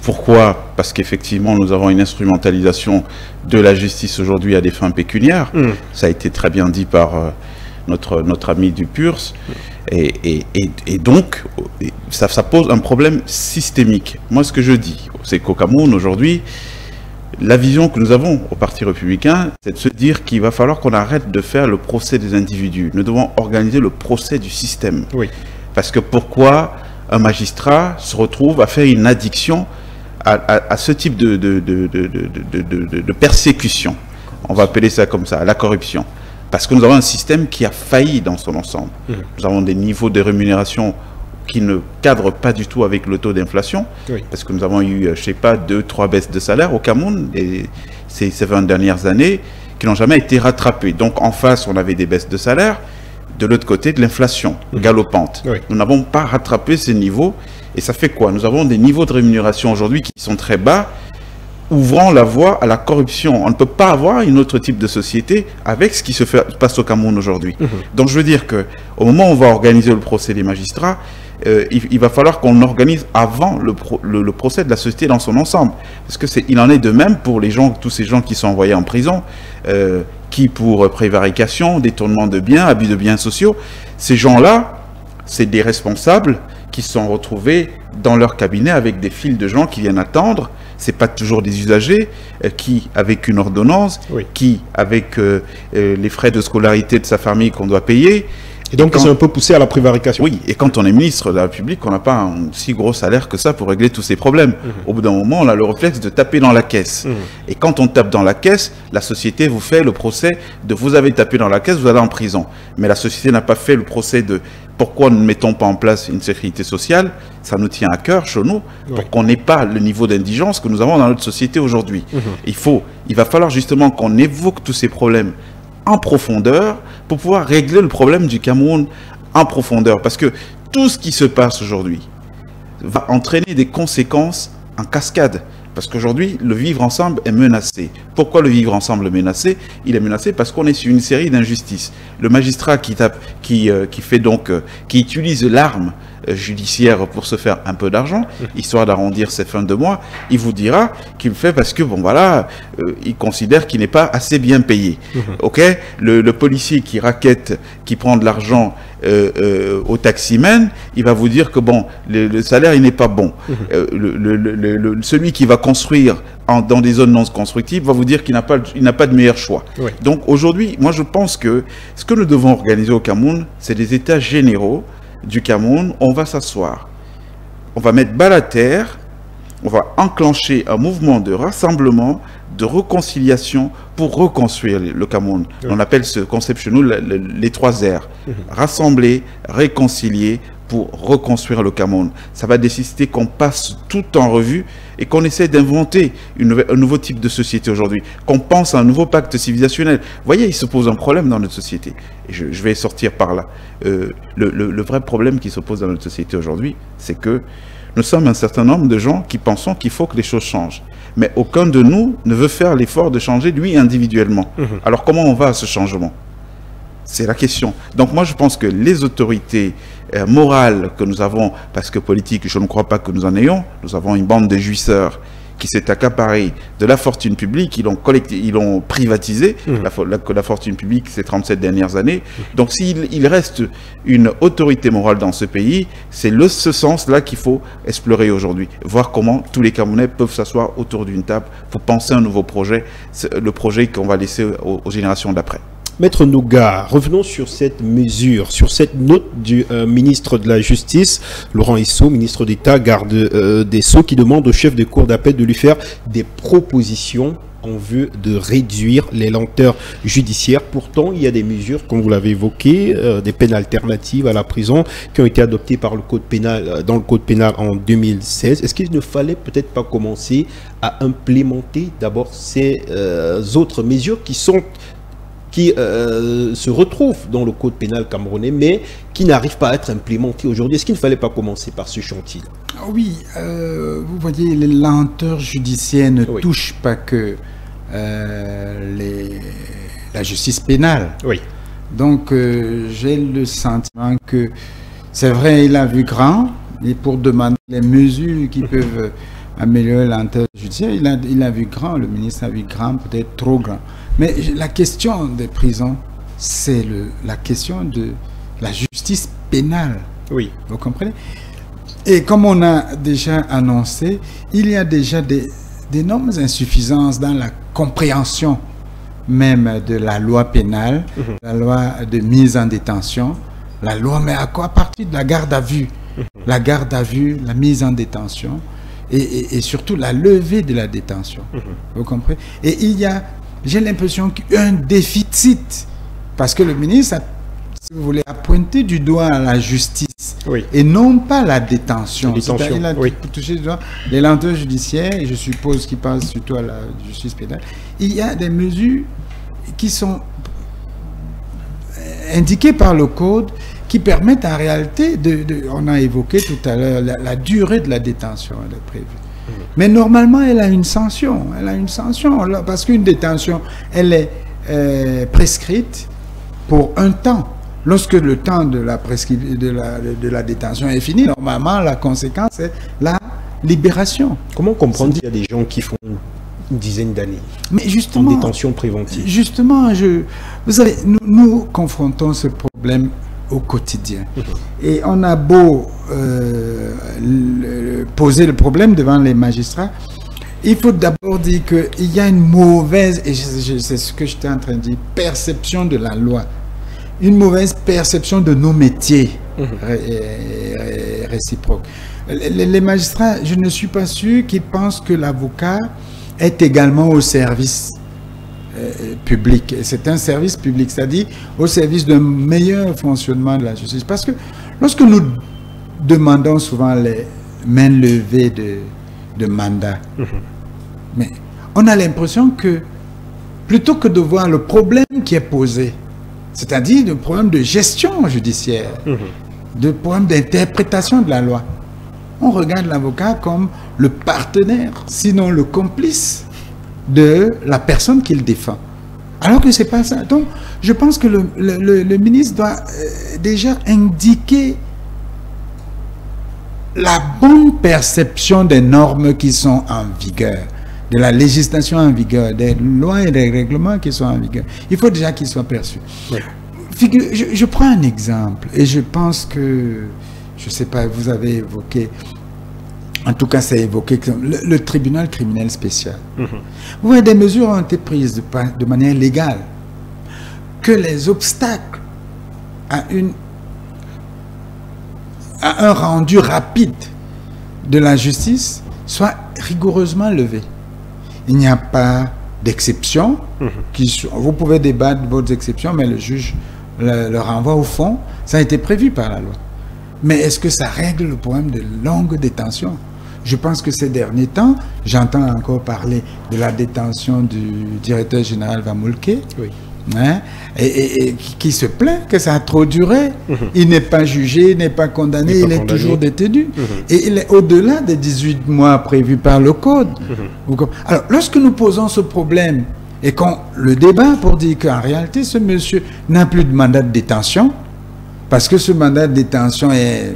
pourquoi? Parce qu'effectivement, nous avons une instrumentalisation de la justice aujourd'hui à des fins pécuniaires. Ça a été très bien dit par notre ami du PURS. Et donc, ça pose un problème systémique. Moi, ce que je dis, c'est qu'au Cameroun, aujourd'hui, la vision que nous avons au Parti républicain, c'est de se dire qu'il va falloir qu'on arrête de faire le procès des individus. Nous devons organiser le procès du système. Oui. Parce que pourquoi un magistrat se retrouve à faire une addiction à ce type de persécution? On va appeler ça comme ça, à la corruption. Parce que nous avons un système qui a failli dans son ensemble. Nous avons des niveaux de rémunération qui ne cadrent pas du tout avec le taux d'inflation, parce que nous avons eu, je ne sais pas, 2-3 baisses de salaire au Cameroun ces 20 dernières années qui n'ont jamais été rattrapées. Donc en face, on avait des baisses de salaire, de l'autre côté, de l'inflation galopante. Nous n'avons pas rattrapé ces niveaux, et ça fait quoi? Nous avons des niveaux de rémunération aujourd'hui qui sont très bas, ouvrant la voie à la corruption. On ne peut pas avoir un autre type de société avec ce qui se passe au Cameroun aujourd'hui. Donc je veux dire qu'au moment où on va organiser le procès des magistrats, il va falloir qu'on organise avant le procès de la société dans son ensemble. Parce qu'il en est de même pour les gens, tous ces gens qui sont envoyés en prison, qui pour prévarication, détournement de biens, abus de biens sociaux, ces gens-là, c'est des responsables qui se sont retrouvés dans leur cabinet avec des files de gens qui viennent attendre. C'est pas toujours des usagers qui, avec une ordonnance, qui, avec les frais de scolarité de sa famille qu'on doit payer. Et donc, ils sont un peu poussés à la prévarication. Oui, et quand on est ministre de la République, on n'a pas un si gros salaire que ça pour régler tous ces problèmes. Au bout d'un moment, on a le réflexe de taper dans la caisse. Et quand on tape dans la caisse, la société vous fait le procès de vous avez tapé dans la caisse, vous allez en prison. Mais la société n'a pas fait le procès de pourquoi ne mettons pas en place une sécurité sociale. Ça nous tient à cœur chez nous, pour qu'on n'ait pas le niveau d'indigence que nous avons dans notre société aujourd'hui. Il va falloir justement qu'on évoque tous ces problèmes en profondeur pour pouvoir régler le problème du Cameroun en profondeur. Parce que tout ce qui se passe aujourd'hui va entraîner des conséquences en cascade. Parce qu'aujourd'hui, le vivre ensemble est menacé. Pourquoi le vivre ensemble est menacé? Il est menacé parce qu'on est sur une série d'injustices. Le magistrat qui utilise l'arme judiciaire pour se faire un peu d'argent, histoire d'arrondir ses fins de mois, il vous dira qu'il le fait parce que, bon voilà, il considère qu'il n'est pas assez bien payé. Ok, le policier qui raquette, qui prend de l'argent au taximan, il va vous dire que bon, le salaire il n'est pas bon. Celui qui va construire dans des zones non constructives va vous dire qu'il n'a pas de meilleur choix. Donc aujourd'hui, moi je pense que ce que nous devons organiser au Cameroun, c'est des états généraux du Cameroun. On va s'asseoir, on va mettre balle à terre, on va enclencher un mouvement de rassemblement, de réconciliation pour reconstruire le Cameroun. On appelle ce concept chez nous les 3 R. Rassembler, réconcilier pour reconstruire le Cameroun. Ça va nécessiter qu'on passe tout en revue et qu'on essaie d'inventer un nouveau type de société aujourd'hui, qu'on pense à un nouveau pacte civilisationnel. Vous voyez, il se pose un problème dans notre société. Et je vais sortir par là. Le vrai problème qui se pose dans notre société aujourd'hui, c'est que nous sommes un certain nombre de gens qui pensons qu'il faut que les choses changent. Mais aucun de nous ne veut faire l'effort de changer lui individuellement. Alors comment on va à ce changement? C'est la question. Donc moi je pense que les autorités morales que nous avons, parce que politique, je ne crois pas que nous en ayons, nous avons une bande de jouisseurs qui s'est accaparée de la fortune publique, ils l'ont privatisée, la fortune publique ces 37 dernières années. Donc s'il reste une autorité morale dans ce pays, c'est ce sens-là qu'il faut explorer aujourd'hui. Voir comment tous les Camerounais peuvent s'asseoir autour d'une table pour penser un nouveau projet, le projet qu'on va laisser aux générations d'après. Maître Nouga, revenons sur cette mesure, sur cette note du ministre de la Justice, Laurent Esso, ministre d'État, garde des Sceaux, qui demande au chef de cour d'appel de lui faire des propositions en vue de réduire les lenteurs judiciaires. Pourtant, il y a des mesures, comme vous l'avez évoqué, des peines alternatives à la prison qui ont été adoptées par le code pénal, dans le code pénal en 2016. Est-ce qu'il ne fallait peut-être pas commencer à implémenter d'abord ces autres mesures qui se retrouvent dans le code pénal camerounais, mais qui n'arrivent pas à être implémentées aujourd'hui? Est-ce qu'il ne fallait pas commencer par ce chantier? Oui, vous voyez, les lenteurs judiciaires ne touchent pas que la justice pénale. Oui. Donc, j'ai le sentiment que, c'est vrai, il a vu grand, et pour demander les mesures qui peuvent améliorer la lenteur judiciaire, il a vu grand, le ministre a vu grand, peut-être trop grand. Mais la question des prisons, c'est la question de la justice pénale. Oui. Vous comprenez? Et comme on a déjà annoncé, il y a déjà d'énormes insuffisances dans la compréhension même de la loi pénale, la loi de mise en détention, la loi, mais à partir de la garde à vue, la garde à vue, la mise en détention et surtout la levée de la détention. Vous comprenez? Et j'ai l'impression qu'il y a un déficit parce que le ministre a, si vous voulez, pointé du doigt à la justice et non pas la détention. Il a touché du doigt les lenteurs judiciaires, et je suppose qu'il parle surtout à la justice pénale. Il y a des mesures qui sont indiquées par le code qui permettent en réalité on a évoqué tout à l'heure la durée de la détention, elle est prévue. Mais normalement, elle a une sanction. Elle a une sanction parce qu'une détention, elle est prescrite pour un temps. Lorsque le temps de la détention est fini, normalement, la conséquence est la libération. Comment comprendre qu'il y a des gens qui font une dizaine d'années en détention préventive? Justement, vous savez, nous confrontons ce problème au quotidien. Et on a beau poser le problème devant les magistrats, il faut d'abord dire qu'il y a une mauvaise, et c'est ce que j'étais en train de dire, perception de la loi. Une mauvaise perception de nos métiers réciproques. Les magistrats, je ne suis pas sûr qu'ils pensent que l'avocat est également au service public. C'est un service public, c'est-à-dire au service d'un meilleur fonctionnement de la justice. Parce que lorsque nous demandons souvent les mains levées de mandat, mais on a l'impression que plutôt que de voir le problème qui est posé, c'est-à-dire le problème de gestion judiciaire, le problème d'interprétation de la loi, on regarde l'avocat comme le partenaire, sinon le complice de la personne qu'il défend. Alors que ce n'est pas ça. Donc, je pense que le ministre doit déjà indiquer la bonne perception des normes qui sont en vigueur, de la législation en vigueur, des lois et des règlements qui sont en vigueur. Il faut déjà qu'ils soient perçus. Je prends un exemple, et je pense que, je ne sais pas, vous avez évoqué, en tout cas, c'est évoqué le tribunal criminel spécial. Vous voyez, des mesures ont été prises de manière légale. Que les obstacles à un rendu rapide de la justice soient rigoureusement levés. Il n'y a pas d'exception. Vous pouvez débattre de votre exception, mais le juge le renvoie au fond. Ça a été prévu par la loi. Mais est-ce que ça règle le problème de longue détention? Je pense que ces derniers temps, j'entends encore parler de la détention du directeur général Vamulke, et qui se plaint que ça a trop duré. Il n'est pas jugé, il n'est pas condamné, il est toujours détenu. Et il est au-delà des 18 mois prévus par le Code. Alors, lorsque nous posons ce problème et qu'on le débat pour dire qu'en réalité, ce monsieur n'a plus de mandat de détention, parce que ce mandat de détention est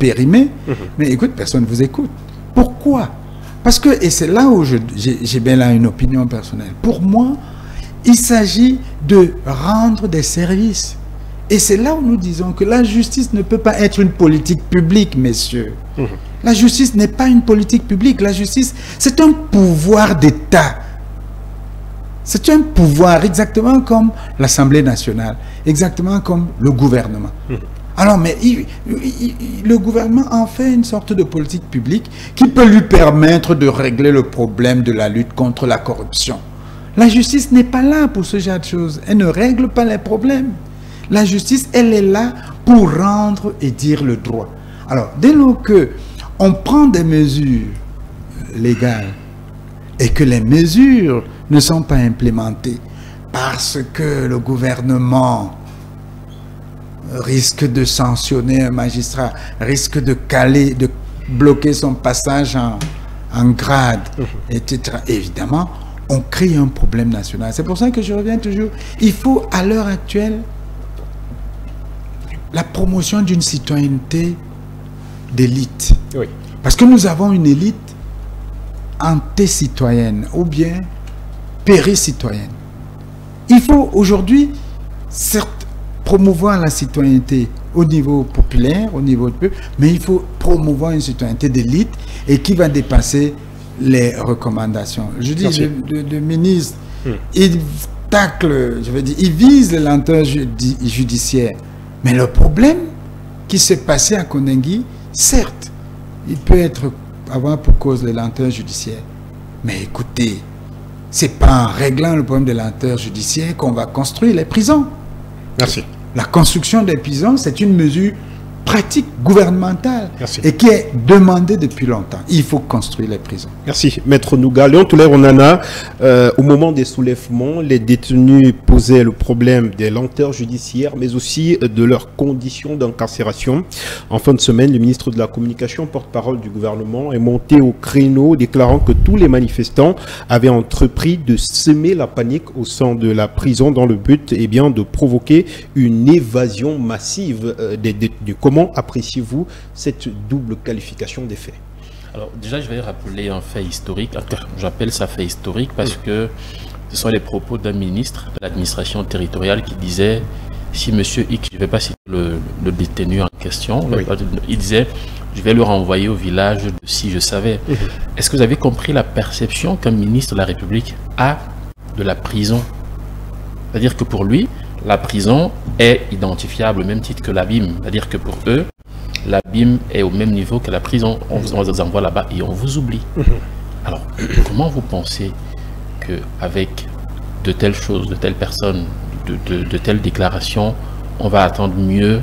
périmé, mais écoute, personne ne vous écoute. Pourquoi? Parce que, et c'est là où j'ai bien là une opinion personnelle, pour moi, il s'agit de rendre des services. Et c'est là où nous disons que la justice ne peut pas être une politique publique, messieurs. La justice n'est pas une politique publique. La justice, c'est un pouvoir d'État. C'est un pouvoir exactement comme l'Assemblée nationale, exactement comme le gouvernement. Alors, mais le gouvernement en fait une sorte de politique publique qui peut lui permettre de régler le problème de la lutte contre la corruption. La justice n'est pas là pour ce genre de choses. Elle ne règle pas les problèmes. La justice, elle est là pour rendre et dire le droit. Alors, dès lors qu'on prend des mesures légales et que les mesures ne sont pas implémentées parce que le gouvernement risque de sanctionner un magistrat, risque de bloquer son passage en grade, etc. Évidemment, on crée un problème national. C'est pour ça que je reviens toujours. Il faut, à l'heure actuelle, la promotion d'une citoyenneté d'élite. Oui. Parce que nous avons une élite anté-citoyenne ou bien péri-citoyenne. Il faut aujourd'hui, certes, promouvoir la citoyenneté au niveau populaire, au niveau du peuple, mais il faut promouvoir une citoyenneté d'élite et qui va dépasser les recommandations. Je dis, le ministre, il tacle, je veux dire, il vise les lenteurs judiciaires. Mais le problème qui s'est passé à Kondengi, certes, il peut avoir pour cause les lenteurs judiciaires. Mais écoutez, c'est pas en réglant le problème des lenteurs judiciaires qu'on va construire les prisons. Merci. La construction des prisons, c'est une mesure pratique gouvernementale. Merci. Et qui est demandée depuis longtemps. Il faut construire les prisons. Merci, Maître Nouga. Léon Toulère Onana, au moment des soulèvements, les détenus posaient le problème des lenteurs judiciaires, mais aussi de leurs conditions d'incarcération. En fin de semaine, le ministre de la Communication, porte-parole du gouvernement, est monté au créneau, déclarant que tous les manifestants avaient entrepris de semer la panique au sein de la prison dans le but de provoquer une évasion massive des détenus. Comment appréciez-vous cette double qualification des faits? Alors déjà, je vais rappeler un fait historique. J'appelle ça fait historique parce que ce sont les propos d'un ministre de l'administration territoriale qui disait, si monsieur X, je ne vais pas citer le détenu en question, il disait, je vais le renvoyer au village de si je savais. Est-ce que vous avez compris la perception qu'un ministre de la République a de la prison? C'est-à-dire que pour lui, la prison est identifiable au même titre que l'abîme. C'est-à-dire que pour eux, l'abîme est au même niveau que la prison. On vous envoie là-bas et on vous oublie. Alors, comment vous pensez qu'avec de telles choses, de telles personnes, de telles déclarations, on va attendre mieux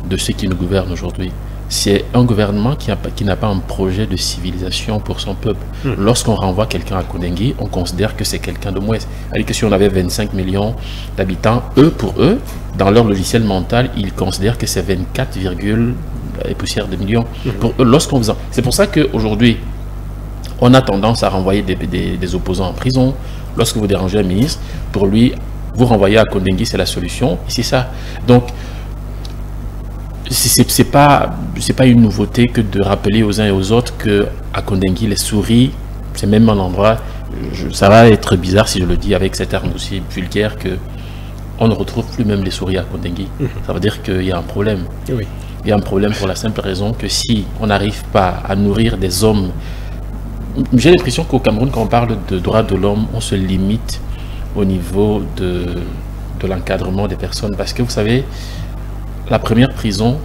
de ceux qui nous gouvernent aujourd'hui? C'est un gouvernement qui n'a pas un projet de civilisation pour son peuple. Lorsqu'on renvoie quelqu'un à Kondengi, on considère que c'est quelqu'un de moins. C'est-à-dire que si on avait 25 millions d'habitants, pour eux, dans leur logiciel mental, ils considèrent que c'est 24, et poussière de millions. Pour eux, c'est pour ça qu'aujourd'hui, on a tendance à renvoyer des opposants en prison. Lorsque vous dérangez un ministre, pour lui, vous renvoyer à Kondengi, c'est la solution. Et c'est ça. Donc, c'est pas une nouveauté que de rappeler aux uns et aux autres que à Kondengi les souris, c'est même un endroit, ça va être bizarre si je le dis avec cette arme aussi vulgaire, que on ne retrouve plus même les souris à Kondengi. Ça veut dire qu'il y a un problème. Oui. Il y a un problème pour la simple raison que si on n'arrive pas à nourrir des hommes, j'ai l'impression qu'au Cameroun, quand on parle de droits de l'homme, on se limite au niveau de l'encadrement des personnes, parce que vous savez, la première prison,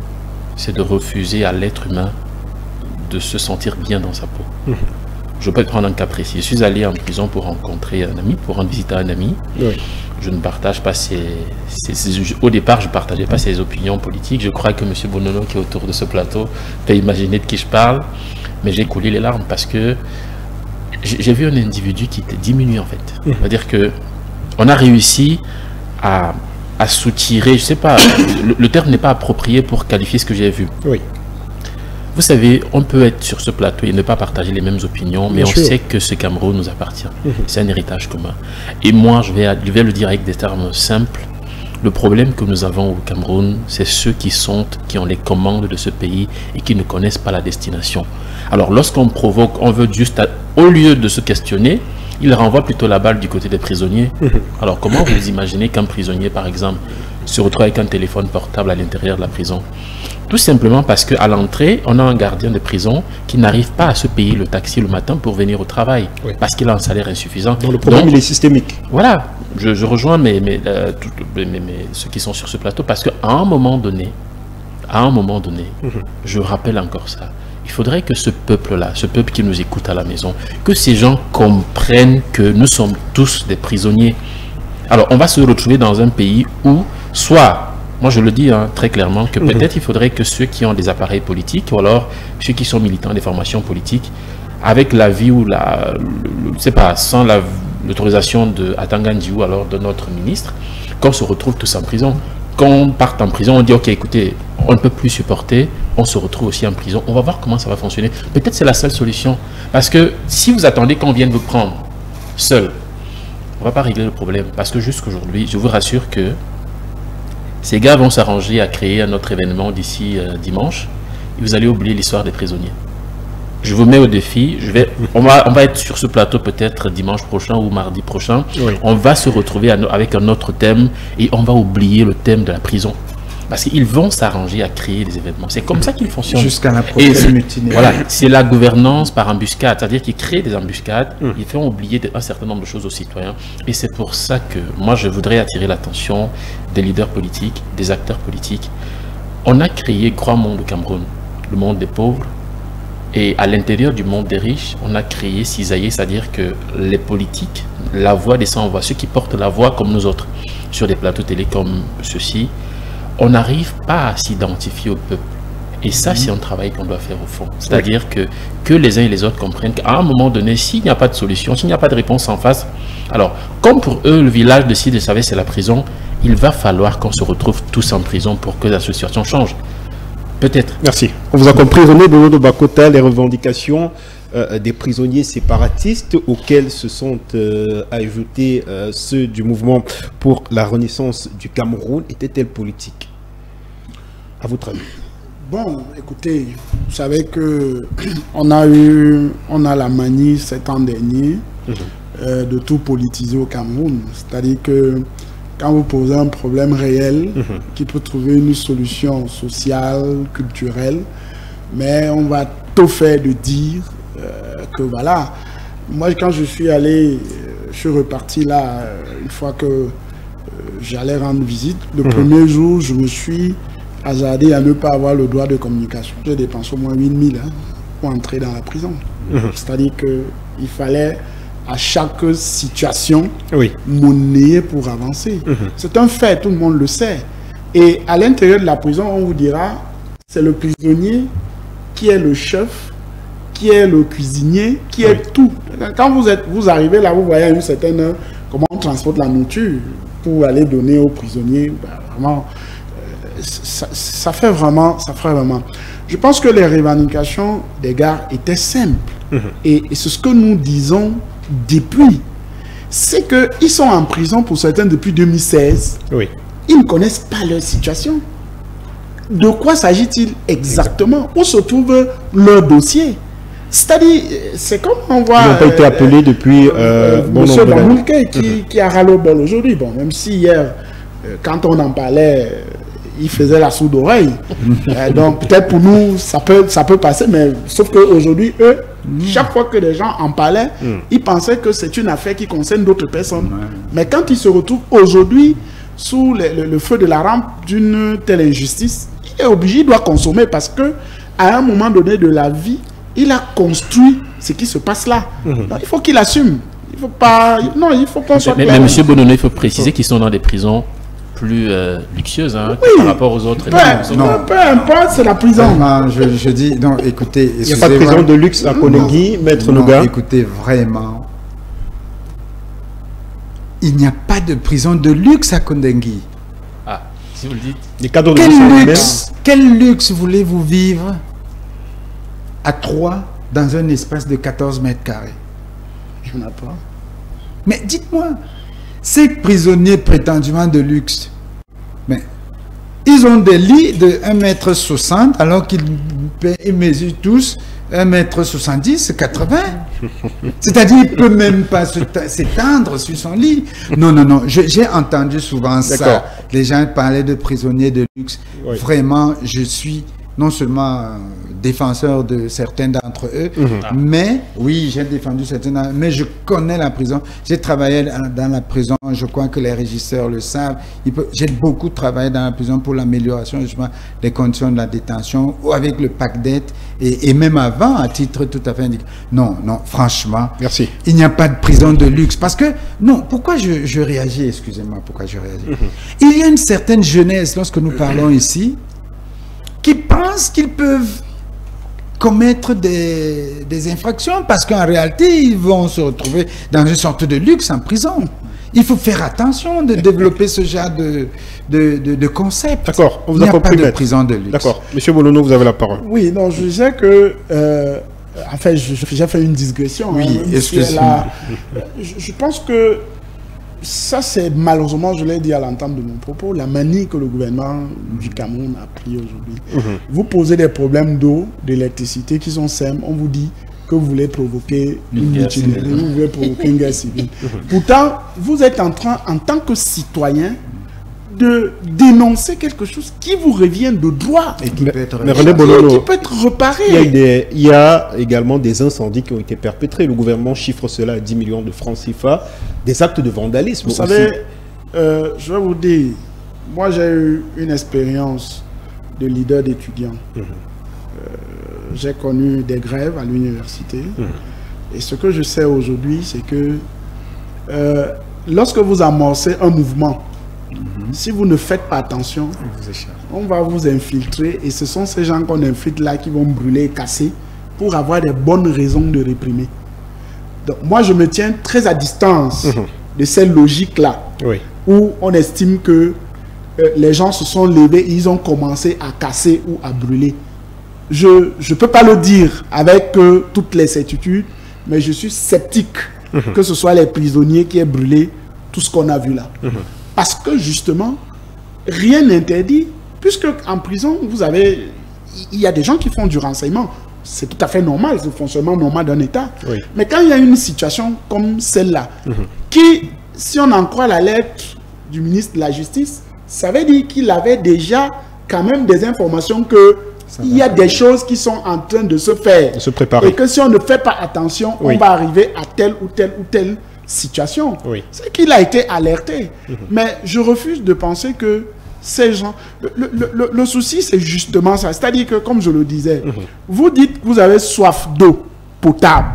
c'est de refuser à l'être humain de se sentir bien dans sa peau. Je peux prendre un cas précis. Je suis allé en prison pour rencontrer un ami, pour rendre visite à un ami. Je ne partage pas au départ, je ne partageais pas ses opinions politiques. Je crois que M. Bonono, qui est autour de ce plateau, peut imaginer de qui je parle. Mais j'ai coulé les larmes parce que j'ai vu un individu qui était diminué en fait. C'est-à-dire qu'on a réussi à soutirer, je ne sais pas, le terme n'est pas approprié pour qualifier ce que j'ai vu. Oui. Vous savez, on peut être sur ce plateau et ne pas partager les mêmes opinions, mais on sait que ce Cameroun nous appartient. C'est un héritage commun. Et moi, je vais le dire avec des termes simples. Le problème que nous avons au Cameroun, c'est ceux qui ont les commandes de ce pays et qui ne connaissent pas la destination. Alors, lorsqu'on provoque, on veut juste, au lieu de se questionner, il renvoie plutôt la balle du côté des prisonniers. Alors, comment vous imaginez qu'un prisonnier, par exemple, se retrouve avec un téléphone portable à l'intérieur de la prison? Tout simplement parce qu'à l'entrée, on a un gardien de prison qui n'arrive pas à se payer le taxi le matin pour venir au travail, parce qu'il a un salaire insuffisant. Donc le problème, il est systémique. Voilà, je rejoins ceux qui sont sur ce plateau, parce qu'à un moment donné, je rappelle encore ça, il faudrait que ce peuple-là, ce peuple qui nous écoute à la maison, que ces gens comprennent que nous sommes tous des prisonniers. Alors, on va se retrouver dans un pays où, soit... Moi, je le dis très clairement que peut-être il faudrait que ceux qui ont des appareils politiques, ou alors ceux qui sont militants des formations politiques, avec l'avis ou sans l'autorisation de Atangandi ou alors de notre ministre, qu'on se retrouve tous en prison. Quand on part en prison, on dit, ok, écoutez, on ne peut plus supporter, on se retrouve aussi en prison. On va voir comment ça va fonctionner. Peut-être c'est la seule solution. Parce que si vous attendez qu'on vienne vous prendre seul, on ne va pas régler le problème. Parce que jusqu'aujourd'hui, je vous rassure que ces gars vont s'arranger à créer un autre événement d'ici dimanche et vous allez oublier l'histoire des prisonniers. Je vous mets au défi, on va être sur ce plateau peut-être dimanche prochain ou mardi prochain. Oui. On va se retrouver avec un autre thème et on va oublier le thème de la prison. Parce qu'ils vont s'arranger à créer des événements. C'est comme ça qu'ils fonctionnent. Jusqu'à la prochaine mutinerie. Voilà, c'est la gouvernance par embuscade. C'est-à-dire qu'ils créent des embuscades, ils font oublier un certain nombre de choses aux citoyens. Et c'est pour ça que moi, je voudrais attirer l'attention des leaders politiques, des acteurs politiques. On a créé grand monde au Cameroun, le monde des pauvres. Et à l'intérieur du monde des riches, on a créé cisaillé, c'est-à-dire que les politiques, la voix des sans-voix, ceux qui portent la voix comme nous autres, sur des plateaux télé comme ceux-ci, on n'arrive pas à s'identifier au peuple. Et ça, c'est un travail qu'on doit faire au fond. C'est-à-dire que les uns et les autres comprennent qu'à un moment donné, s'il n'y a pas de solution, s'il n'y a pas de réponse en face, alors, comme pour eux, le village de Sidi Savé, c'est la prison, il va falloir qu'on se retrouve tous en prison pour que la situation change. Peut-être. Merci. On vous a compris, René Bolo de Bakota, les revendications des prisonniers séparatistes auxquels se sont ajoutés ceux du mouvement pour la renaissance du Cameroun étaient-elles politiques? À votre avis? Bon, écoutez, vous savez que on a la manie ces temps derniers de tout politiser au Cameroun. C'est-à-dire que quand vous posez un problème réel qui peut trouver une solution sociale, culturelle, mais on va tout faire de dire que voilà. Moi, quand je suis allé, je suis reparti là, une fois que j'allais rendre visite, le premier jour, je me suis hasardé à ne pas avoir le droit de communication. J'ai dépensé au moins 8 000 pour entrer dans la prison. C'est-à-dire qu'il fallait à chaque situation monnayer pour avancer. C'est un fait, tout le monde le sait. Et à l'intérieur de la prison, on vous dira, c'est le prisonnier qui est le chef, qui est le cuisinier, qui est tout. Quand vous arrivez là, vous voyez une certaine comment on transporte la nourriture pour aller donner aux prisonniers. Ben, vraiment, ça fait vraiment. Je pense que les revendications des gars étaient simples. Et c'est ce que nous disons depuis. C'est qu'ils sont en prison pour certains depuis 2016. Oui. Ils ne connaissent pas leur situation. De quoi s'agit-il exactement? Où se trouve leur dossier? C'est-à-dire, c'est comme on voit... Ils n'ont pas été appelés depuis bon nombre d'années. Qui a râlé au bol aujourd'hui. Bon, même si hier, quand on en parlait, il faisait la sourde oreille. Donc, peut-être pour nous, ça peut passer, mais sauf qu'aujourd'hui, eux, chaque fois que les gens en parlaient, ils pensaient que c'est une affaire qui concerne d'autres personnes. Mais quand ils se retrouvent aujourd'hui sous le feu de la rampe d'une telle injustice, il est obligé, il doit consommer parce que à un moment donné de la vie, il a construit ce qui se passe là. Donc, il faut qu'il assume. Il faut pas... Non, il faut qu'on soit... Mais M. Bonono, il faut préciser qu'ils sont dans des prisons plus luxueuses par rapport aux autres. Peu importe, c'est la prison. Non, je dis, non, écoutez... Il n'y a pas de prison de luxe à Kondengi, Maître Noga. Écoutez, vraiment, il n'y a pas de prison de luxe à Kondengi. Ah, si vous le dites. Les cadres de quel luxe voulez-vous vivre à 3 dans un espace de 14 mètres carrés? Je n'en ai pas. Mais dites-moi, ces prisonniers prétendument de luxe, mais ils ont des lits de 1,60 m alors qu'ils mesurent tous 1,70 m, 80 m. C'est-à-dire qu'il ne peut même pas s'étendre sur son lit. Non, non, non. J'ai entendu souvent ça. Les gens parlaient de prisonniers de luxe. Oui. Vraiment, je suis non seulement défenseur de certains d'entre eux, mais oui, j'ai défendu certains d'entre eux, mais je connais la prison. J'ai travaillé dans la prison, je crois que les régisseurs le savent. J'ai beaucoup travaillé dans la prison pour l'amélioration justement des conditions de la détention, ou avec le PACDET, et même avant, à titre tout à fait indiqué. Non, franchement, merci. Il n'y a pas de prison de luxe. Parce que, non, pourquoi je réagis, excusez-moi, pourquoi je réagis. Il y a une certaine jeunesse, lorsque nous parlons ici, qui pense qu'ils peuvent commettre des infractions parce qu'en réalité, ils vont se retrouver dans une sorte de luxe en prison. Il faut faire attention de développer ce genre de concept. D'accord, on vous a compris, Il n'y a pas de prison de luxe. D'accord. Monsieur Bolono, vous avez la parole. Oui, non, je disais que... enfin, j'ai fait une digression. Oui, excusez-moi. Je pense que ça, c'est malheureusement, je l'ai dit à l'entente de mon propos, la manie que le gouvernement du Cameroun a pris aujourd'hui. Vous posez des problèmes d'eau, d'électricité qui sont simples, on vous dit que vous voulez provoquer une mutinerie, vous voulez provoquer une guerre civile. Pourtant, vous êtes en train, en tant que citoyen, de dénoncer quelque chose qui vous revient de droit et qui peut être réparé. Il y a également des incendies qui ont été perpétrés. Le gouvernement chiffre cela à 10 millions de francs CFA. Des actes de vandalisme. Vous savez, je vais vous dire, moi j'ai eu une expérience de leader d'étudiants. J'ai connu des grèves à l'université. Et ce que je sais aujourd'hui, c'est que lorsque vous amorcez un mouvement, si vous ne faites pas attention, on va vous infiltrer et ce sont ces gens qu'on infiltre là qui vont brûler et casser pour avoir des bonnes raisons de réprimer. Donc moi je me tiens très à distance de cette logique-là où on estime que les gens se sont levés et ils ont commencé à casser ou à brûler. Je ne peux pas le dire avec toutes les certitudes, mais je suis sceptique que ce soit les prisonniers qui aient brûlé tout ce qu'on a vu là. Parce que justement, rien n'interdit, puisque en prison, il y a des gens qui font du renseignement. C'est tout à fait normal, c'est le fonctionnement normal d'un État. Mais quand il y a une situation comme celle-là, qui, si on en croit la lettre du ministre de la Justice, ça veut dire qu'il avait déjà quand même des informations qu'il y a des choses qui sont en train de se faire. De se préparer. Et que si on ne fait pas attention, on va arriver à telle ou telle situation. C'est qu'il a été alerté. Mais je refuse de penser que ces gens... Le souci, c'est justement ça. C'est-à-dire que, comme je le disais, vous dites que vous avez soif d'eau potable.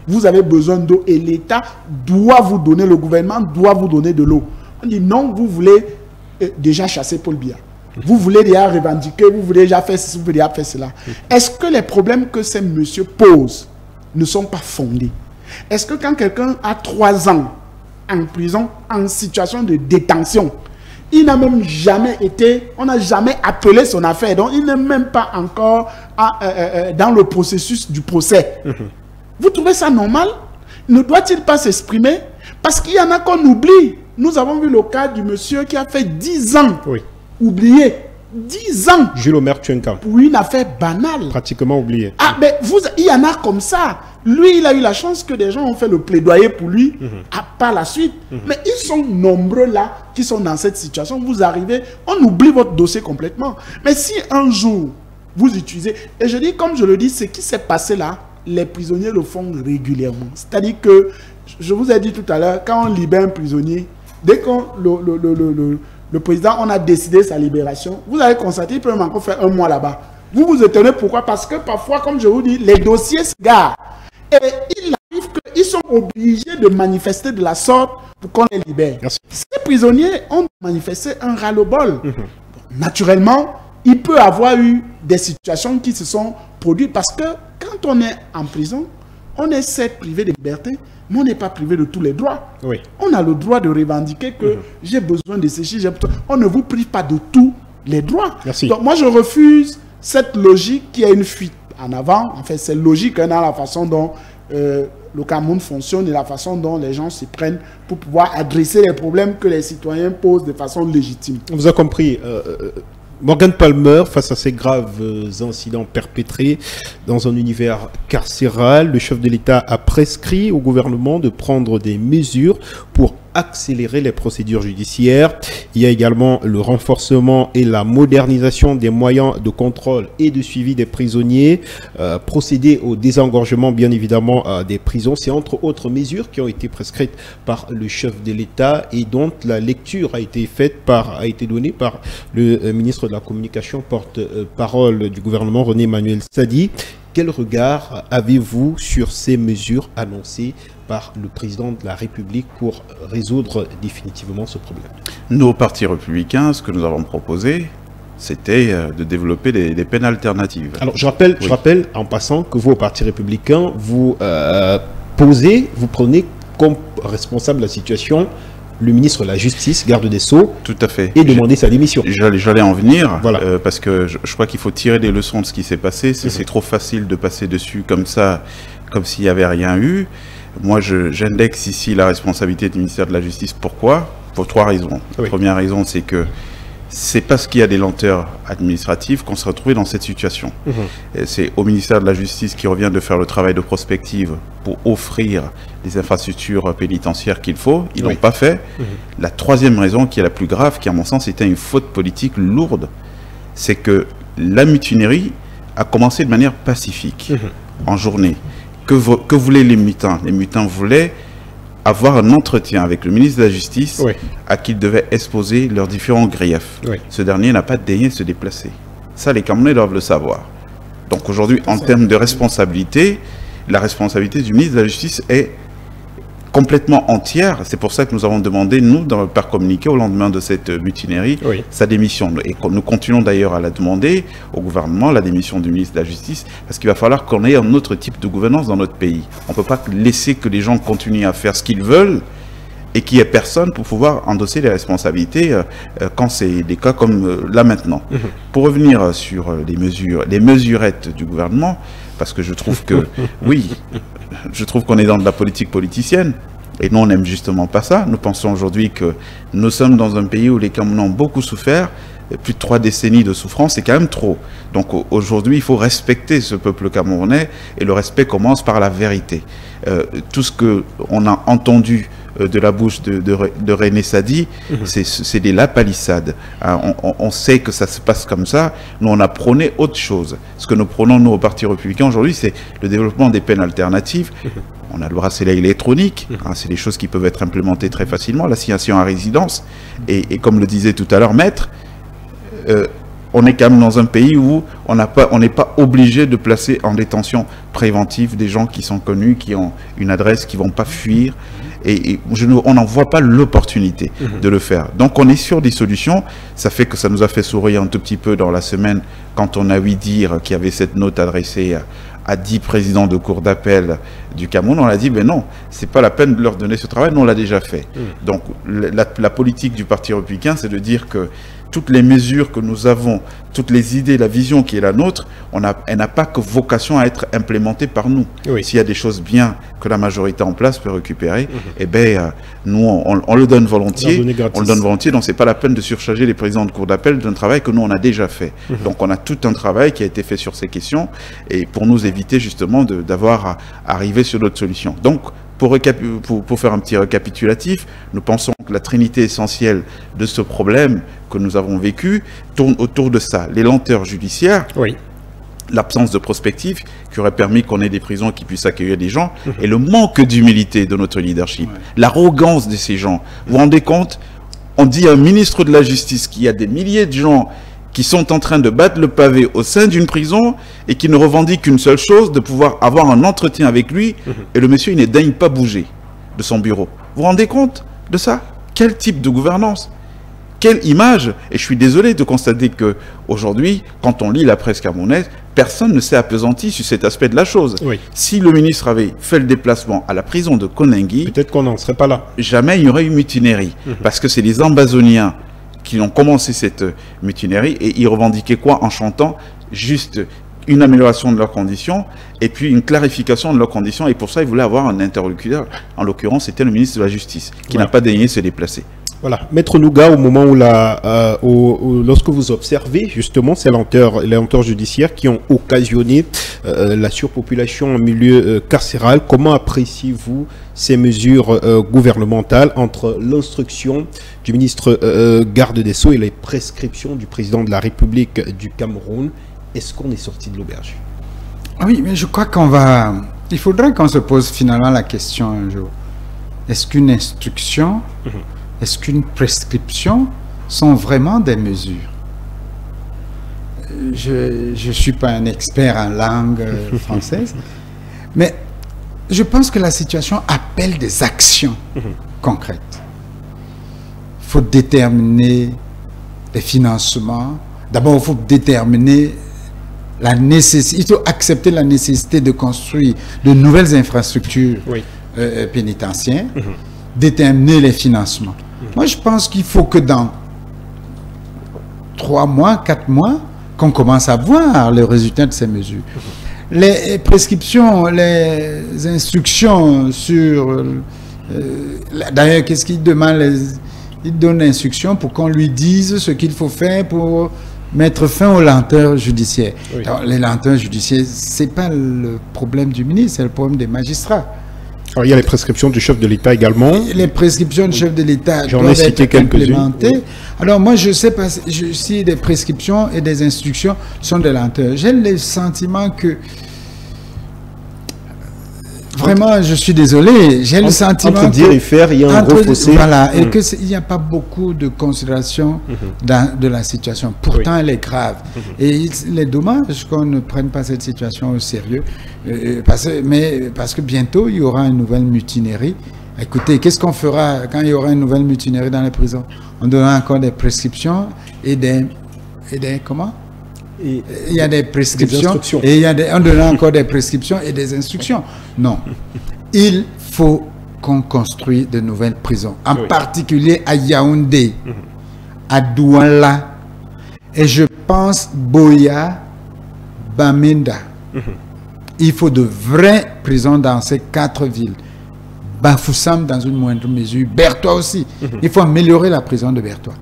Vous avez besoin d'eau et l'État doit vous donner, le gouvernement doit vous donner de l'eau. On dit non, vous voulez déjà chasser Paul Biya. Vous voulez déjà revendiquer, vous voulez déjà faire ceci, vous voulez déjà faire cela. Est-ce que les problèmes que ces messieurs posent ne sont pas fondés? Est-ce que quand quelqu'un a 3 ans en prison, en situation de détention, il n'a même jamais été, on n'a jamais appelé son affaire, donc il n'est même pas encore dans le processus du procès. Vous trouvez ça normal? Ne doit-il pas s'exprimer? Parce qu'il y en a qu'on oublie. Nous avons vu le cas du monsieur qui a fait 10 ans. Oublié. 10 ans. Jules Omer Tchenka. Pour une affaire banale. Pratiquement oublié. Ah, mais il y en a comme ça. Lui, il a eu la chance que des gens ont fait le plaidoyer pour lui par la suite. Mais ils sont nombreux là qui sont dans cette situation. Vous arrivez, on oublie votre dossier complètement. Mais si un jour, vous utilisez... Et je dis, comme je le dis, ce qui s'est passé là, les prisonniers le font régulièrement. C'est-à-dire que, je vous ai dit tout à l'heure, quand on libère un prisonnier, dès que le président, on a décidé sa libération, vous avez constaté, il peut même encore faire 1 mois là-bas. Vous vous étonnez pourquoi? Parce que parfois, comme je vous dis, les dossiers se garent. Et il arrive qu'ils sont obligés de manifester de la sorte pour qu'on les libère. Ces prisonniers ont manifesté un ras-le-bol. Naturellement, il peut y avoir eu des situations qui se sont produites parce que quand on est en prison, on est certes privé de liberté, mais on n'est pas privé de tous les droits. On a le droit de revendiquer que j'ai besoin de ceci, on ne vous prive pas de tous les droits. Donc moi je refuse cette logique qui a une fuite en avant. En fait, c'est logique dans la façon dont le Cameroun fonctionne et la façon dont les gens s'y prennent pour pouvoir adresser les problèmes que les citoyens posent de façon légitime. On vous a compris. Morgan Palmer, face à ces graves incidents perpétrés dans un univers carcéral, le chef de l'État a prescrit au gouvernement de prendre des mesures pour accélérer les procédures judiciaires. Il y a également le renforcement et la modernisation des moyens de contrôle et de suivi des prisonniers, procéder au désengorgement bien évidemment des prisons. C'est entre autres mesures qui ont été prescrites par le chef de l'État et dont la lecture a été donnée par le ministre de la Communication, porte-parole du gouvernement, René Emmanuel Sadi. Quel regard avez-vous sur ces mesures annoncées par le président de la République pour résoudre définitivement ce problème? Nous, au Parti républicain, ce que nous avons proposé, c'était de développer des peines alternatives. Alors, je rappelle en passant que vous, au Parti républicain, vous prenez comme responsable de la situation le ministre de la Justice, garde des Sceaux, tout à fait, et demander sa démission. J'allais en venir, voilà. Parce que je crois qu'il faut tirer des leçons de ce qui s'est passé. C'est trop facile de passer dessus comme ça, comme s'il n'y avait rien eu. Moi, j'indexe ici la responsabilité du ministère de la Justice. Pourquoi? Pour 3 raisons. La première raison, c'est que c'est parce qu'il y a des lenteurs administratives qu'on s'est retrouvé dans cette situation. C'est au ministère de la Justice qui revient de faire le travail de prospective pour offrir les infrastructures pénitentiaires qu'il faut. Ils ne l'ont pas fait. La troisième raison, qui est la plus grave, qui à mon sens était une faute politique lourde, c'est que la mutinerie a commencé de manière pacifique, en journée. Que voulaient les mutins? Les mutins voulaient avoir un entretien avec le ministre de la Justice à qui ils devaient exposer leurs différents griefs. Ce dernier n'a pas daigné se déplacer. Ça, les Camerounais doivent le savoir. Donc aujourd'hui, en termes de responsabilité, la responsabilité du ministre de la Justice est complètement entière. C'est pour ça que nous avons demandé, nous, par communiqué, au lendemain de cette mutinerie, sa démission. Et nous continuons d'ailleurs à la demander au gouvernement, la démission du ministre de la Justice, parce qu'il va falloir qu'on ait un autre type de gouvernance dans notre pays. On ne peut pas laisser que les gens continuent à faire ce qu'ils veulent et qu'il n'y ait personne pour pouvoir endosser les responsabilités quand c'est des cas comme là maintenant. Pour revenir sur les mesurettes du gouvernement, parce que je trouve que, je trouve qu'on est dans de la politique politicienne, et nous on n'aime justement pas ça. Nous pensons aujourd'hui que nous sommes dans un pays où les Camerounais ont beaucoup souffert, plus de 3 décennies de souffrance, c'est quand même trop. Donc aujourd'hui il faut respecter ce peuple camerounais, et le respect commence par la vérité. Tout ce qu'on a entendu de la bouche de René Sadi, c'est des lapalissades. On sait que ça se passe comme ça. Nous, on a prôné autre chose. Ce que nous prônons, nous, au Parti républicain aujourd'hui, c'est le développement des peines alternatives. On a le bracelet électronique. C'est des choses qui peuvent être implémentées très facilement. L'assignation à résidence. Et comme le disait tout à l'heure Maître, on est quand même dans un pays où on n'est pas obligé de placer en détention préventive des gens qui sont connus, qui ont une adresse, qui ne vont pas fuir. Et on n'en voit pas l'opportunité de le faire. Donc on est sur des solutions. Ça fait que ça nous a fait sourire un tout petit peu dans la semaine quand on a ouï dire qu'il y avait cette note adressée à 10 présidents de cour d'appel du Cameroun. On a dit, ben non, c'est pas la peine de leur donner ce travail, nous on l'a déjà fait. Donc la politique du Parti républicain, c'est de dire que toutes les mesures que nous avons, toutes les idées, la vision qui est la nôtre, elle n'a pas que vocation à être implémentée par nous. S'il y a des choses bien que la majorité en place peut récupérer, eh ben, nous, on le donne volontiers. On le donne volontiers, donc c'est pas la peine de surcharger les présidents de cour d'appel d'un travail que nous, on a déjà fait. Donc on a tout un travail qui a été fait sur ces questions, et pour nous éviter justement d'avoir à arriver sur d'autres solutions. Donc, pour faire un petit récapitulatif, nous pensons que la trinité essentielle de ce problème que nous avons vécu tourne autour de ça. Les lenteurs judiciaires, l'absence de prospective qui aurait permis qu'on ait des prisons qui puissent accueillir des gens, et le manque d'humilité de notre leadership, l'arrogance de ces gens. Vous vous rendez compte? On dit à un ministre de la Justice qu'il y a des milliers de gens qui sont en train de battre le pavé au sein d'une prison et qui ne revendiquent qu'une seule chose, de pouvoir avoir un entretien avec lui, et le monsieur, il ne daigne pas bouger de son bureau. Vous vous rendez compte de ça? Quel type de gouvernance? Quelle image? Et je suis désolé de constater qu'aujourd'hui, quand on lit la presse camerounaise, personne ne s'est appesanti sur cet aspect de la chose. Si le ministre avait fait le déplacement à la prison de Koningui, peut-être qu'on n'en serait pas là. Jamais il y aurait eu mutinerie. Parce que c'est les Ambazoniens qui ont commencé cette mutinerie, et ils revendiquaient quoi en chantant? Juste une amélioration de leurs conditions et puis une clarification de leurs conditions, et pour ça ils voulaient avoir un interlocuteur. En l'occurrence, c'était le ministre de la Justice qui n'a pas daigné se déplacer. Voilà, Maître Louga, au moment où, lorsque vous observez justement ces lenteurs judiciaires qui ont occasionné la surpopulation en milieu carcéral, comment appréciez-vous ces mesures gouvernementales entre l'instruction du ministre garde des Sceaux et les prescriptions du président de la République du Cameroun? Est-ce qu'on est sorti de l'auberge? Oui, mais je crois il faudra qu'on se pose finalement la question un jour. Est-ce qu'une instruction, est-ce qu'une prescription sont vraiment des mesures? Je ne suis pas un expert en langue française, mais je pense que la situation appelle des actions concrètes. Il faut déterminer les financements. D'abord, il faut déterminer la nécessité, il faut accepter la nécessité de construire de nouvelles infrastructures pénitentiaires, déterminer les financements. Moi, je pense qu'il faut que dans 3 mois, 4 mois, qu'on commence à voir le résultat de ces mesures. Les prescriptions, les instructions sur... D'ailleurs, qu'est-ce qu'il demande? Il donne l'instruction pour qu'on lui dise ce qu'il faut faire pour mettre fin aux lenteurs judiciaires. Alors, les lenteurs judiciaires, ce n'est pas le problème du ministre, c'est le problème des magistrats. Alors, il y a les prescriptions du chef de l'État également. Les prescriptions du chef de l'État doivent être implémentées. Oui. Alors moi, je sais pas si des prescriptions et des instructions sont des lenteurs. J'ai le sentiment que... Vraiment, je suis désolé. J'ai le sentiment entre dire et faire, il y a un gros fossé. Voilà, et qu'il n'y a pas beaucoup de considération de la situation. Pourtant, elle est grave. Et il est dommage qu'on ne prenne pas cette situation au sérieux. Parce que bientôt, il y aura une nouvelle mutinerie. Écoutez, qu'est-ce qu'on fera quand il y aura une nouvelle mutinerie dans les prisons? On donnera encore des prescriptions et des comment? Il y a des prescriptions et on donnera encore des prescriptions et des instructions. Non. Il faut qu'on construise de nouvelles prisons, en particulier à Yaoundé, à Douala, et je pense Boya, Bamenda. Il faut de vraies prisons dans ces 4 villes. Bafoussam dans une moindre mesure, Bertois aussi. Il faut améliorer la prison de Bertois.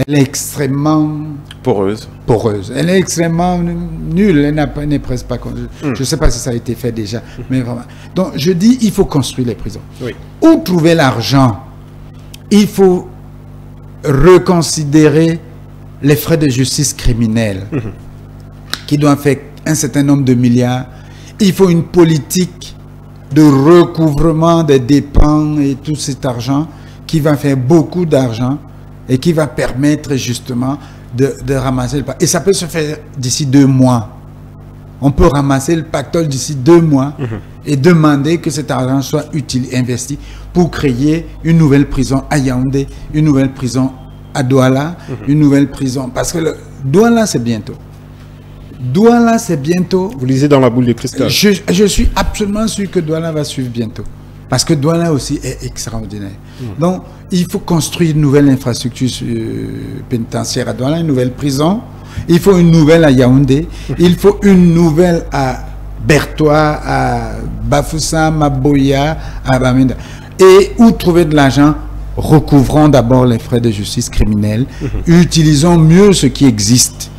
Elle est extrêmement poreuse. Elle est extrêmement nulle. Elle n'est presque pas... Je ne sais pas si ça a été fait déjà. Mais vraiment. Donc, je dis, il faut construire les prisons. Où trouver l'argent? Il faut reconsidérer les frais de justice criminelle qui doivent faire un certain nombre de milliards. Il faut une politique de recouvrement des dépenses et tout cet argent qui va faire beaucoup d'argent et qui va permettre justement de ramasser le pactole. Et ça peut se faire d'ici 2 mois. On peut ramasser le pactole d'ici 2 mois et demander que cet argent soit investi pour créer une nouvelle prison à Yaoundé, une nouvelle prison à Douala, une nouvelle prison. Parce que Douala, c'est bientôt. Douala, c'est bientôt. Vous lisez dans la boule de cristal. Je suis absolument sûr que Douala va suivre bientôt. Parce que Douala aussi est extraordinaire. Donc, il faut construire une nouvelle infrastructure pénitentiaire à Douala, une nouvelle prison. Il faut une nouvelle à Yaoundé. Il faut une nouvelle à Bertois, à Bafoussam, à Boya, à Bamenda. Et où trouver de l'argent? Recouvrons d'abord les frais de justice criminelle. Utilisons mieux ce qui existe.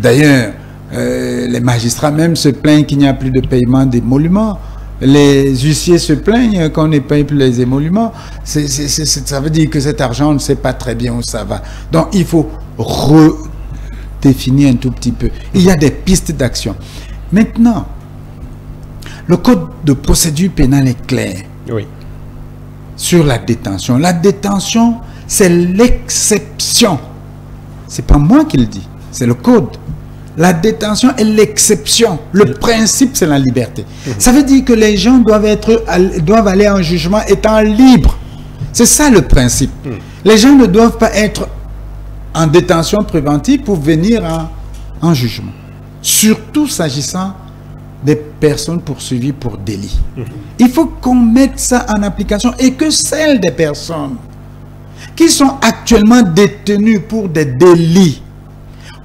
D'ailleurs, les magistrats même se plaignent qu'il n'y a plus de paiement d'émoluments. Les huissiers se plaignent qu'on ne paye plus les émoluments. Ça veut dire que cet argent, on ne sait pas très bien où ça va. Donc, il faut redéfinir un tout petit peu. Il y a des pistes d'action. Maintenant, le code de procédure pénale est clair sur la détention. La détention, c'est l'exception. Ce n'est pas moi qui le dis, c'est le code. La détention est l'exception. Le principe, c'est la liberté. Ça veut dire que les gens doivent aller en jugement étant libres. C'est ça le principe. Les gens ne doivent pas être en détention préventive pour venir en jugement. Surtout s'agissant des personnes poursuivies pour délit. Il faut qu'on mette ça en application et que celles des personnes qui sont actuellement détenues pour des délits,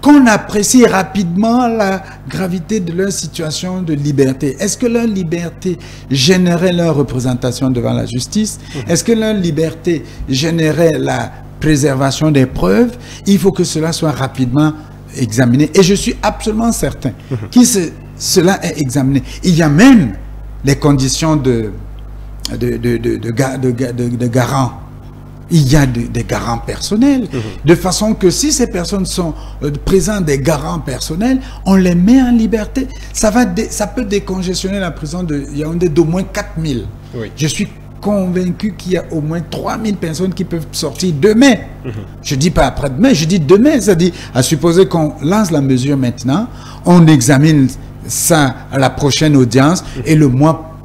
qu'on apprécie rapidement la gravité de leur situation de liberté. Est-ce que leur liberté générait leur représentation devant la justice? Est-ce que leur liberté générait la préservation des preuves, il faut que cela soit rapidement examiné. Et je suis absolument certain que cela est examiné. Il y a même les conditions de garant. Il y a des garants personnels, de façon que si ces personnes sont présentes des garants personnels, on les met en liberté. Ça peut décongestionner la prison de Yaoundé d'au moins 4000. Oui. Je suis convaincu qu'il y a au moins 3000 personnes qui peuvent sortir demain. Je ne dis pas après-demain, je dis demain. C'est-à-dire, à supposer qu'on lance la mesure maintenant, on examine ça à la prochaine audience et le mois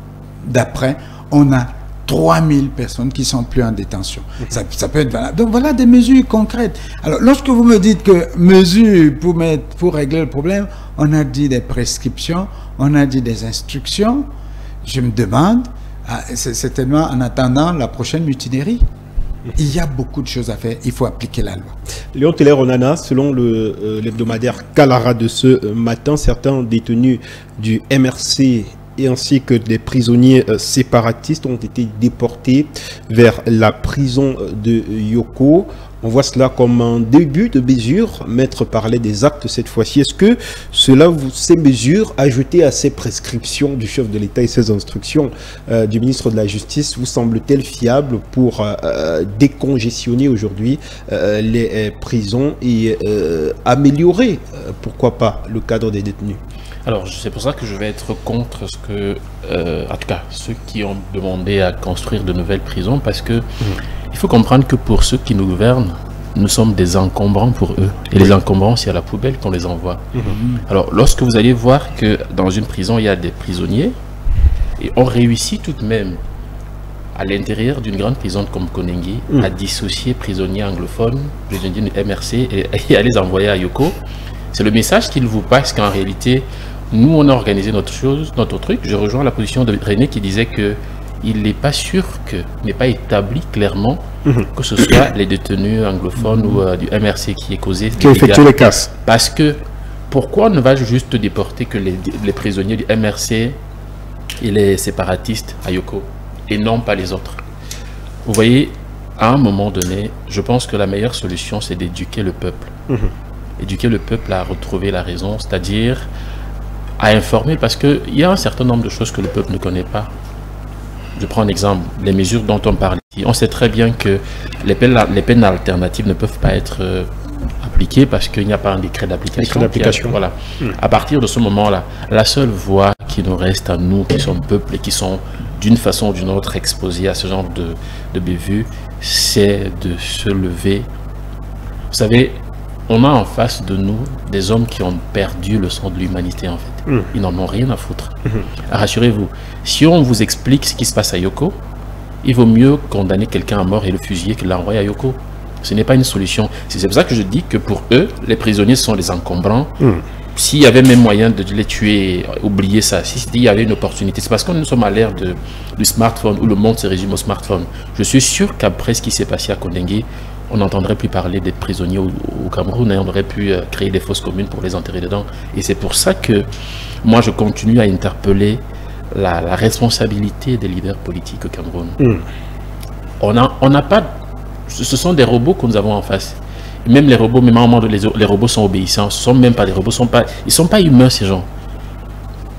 d'après, on a 3000 personnes qui sont plus en détention. Ça peut être valable. Donc voilà des mesures concrètes. Alors lorsque vous me dites que mesures pour régler le problème, on a dit des prescriptions, on a dit des instructions, je me demande, c'est certainement en attendant la prochaine mutinerie. Il y a beaucoup de choses à faire, il faut appliquer la loi. Léon Teller Onana, selon l'hebdomadaire Kalara de ce matin, certains détenus du MRC et ainsi que des prisonniers séparatistes ont été déportés vers la prison de Yoko. On voit cela comme un début de mesure. Maître parlait des actes cette fois-ci. Est-ce que ces mesures ajoutées à ces prescriptions du chef de l'État et ces instructions du ministre de la Justice vous semblent-elles fiables pour décongestionner aujourd'hui les prisons et améliorer, pourquoi pas, le cadre des détenus? Alors, c'est pour ça que je vais être contre ce que, en tout cas, ceux qui ont demandé à construire de nouvelles prisons, parce que il faut comprendre que pour ceux qui nous gouvernent, nous sommes des encombrants pour eux. Et les encombrants, c'est à la poubelle qu'on les envoie. Alors, lorsque vous allez voir que dans une prison, il y a des prisonniers, et on réussit tout de même, à l'intérieur d'une grande prison comme Kondengi, à dissocier prisonniers anglophones, prisonniers du MRC, et à les envoyer à Yoko, c'est le message qu'il vous passe qu'en réalité, nous, on a organisé notre truc. Je rejoins la position de René qui disait que il n'est pas sûr n'est pas établi clairement que ce soit les détenus anglophones ou du MRC qui est causé. Qui effectue les casses. Parce que, pourquoi ne va juste déporter que les prisonniers du MRC et les séparatistes à Yoko et non pas les autres? Vous voyez, à un moment donné, je pense que la meilleure solution, c'est d'éduquer le peuple. Éduquer le peuple à retrouver la raison, c'est-à-dire à informer, parce qu'il y a un certain nombre de choses que le peuple ne connaît pas. Je prends un exemple, les mesures dont on parle ici. On sait très bien que les peines alternatives ne peuvent pas être appliquées parce qu'il n'y a pas un décret d'application. Voilà. À partir de ce moment-là, la seule voie qui nous reste à nous, qui sommes peuple et qui sont d'une façon ou d'une autre exposés à ce genre de bévues, c'est de se lever. Vous savez, on a en face de nous des hommes qui ont perdu le sens de l'humanité en fait. Ils n'en ont rien à foutre. Rassurez-vous, si on vous explique ce qui se passe à Yoko, il vaut mieux condamner quelqu'un à mort et le fusiller que l'envoyer à Yoko. Ce n'est pas une solution. C'est pour ça que je dis que pour eux, les prisonniers sont les encombrants. S'il y avait même moyen de les tuer, oubliez ça. S'il y avait une opportunité, c'est parce que nous sommes à l'ère du smartphone où le monde se résume au smartphone. Je suis sûr qu'après ce qui s'est passé à Kondengi, on n'entendrait plus parler d'être prisonniers au Cameroun et on aurait pu créer des fosses communes pour les enterrer dedans. Et c'est pour ça que moi je continue à interpeller la responsabilité des leaders politiques au Cameroun. On n'a pas... Ce sont des robots que nous avons en face. Même les robots, même à un moment donné, les robots sont obéissants. Ce ne sont même pas des robots, ils ne sont pas humains ces gens.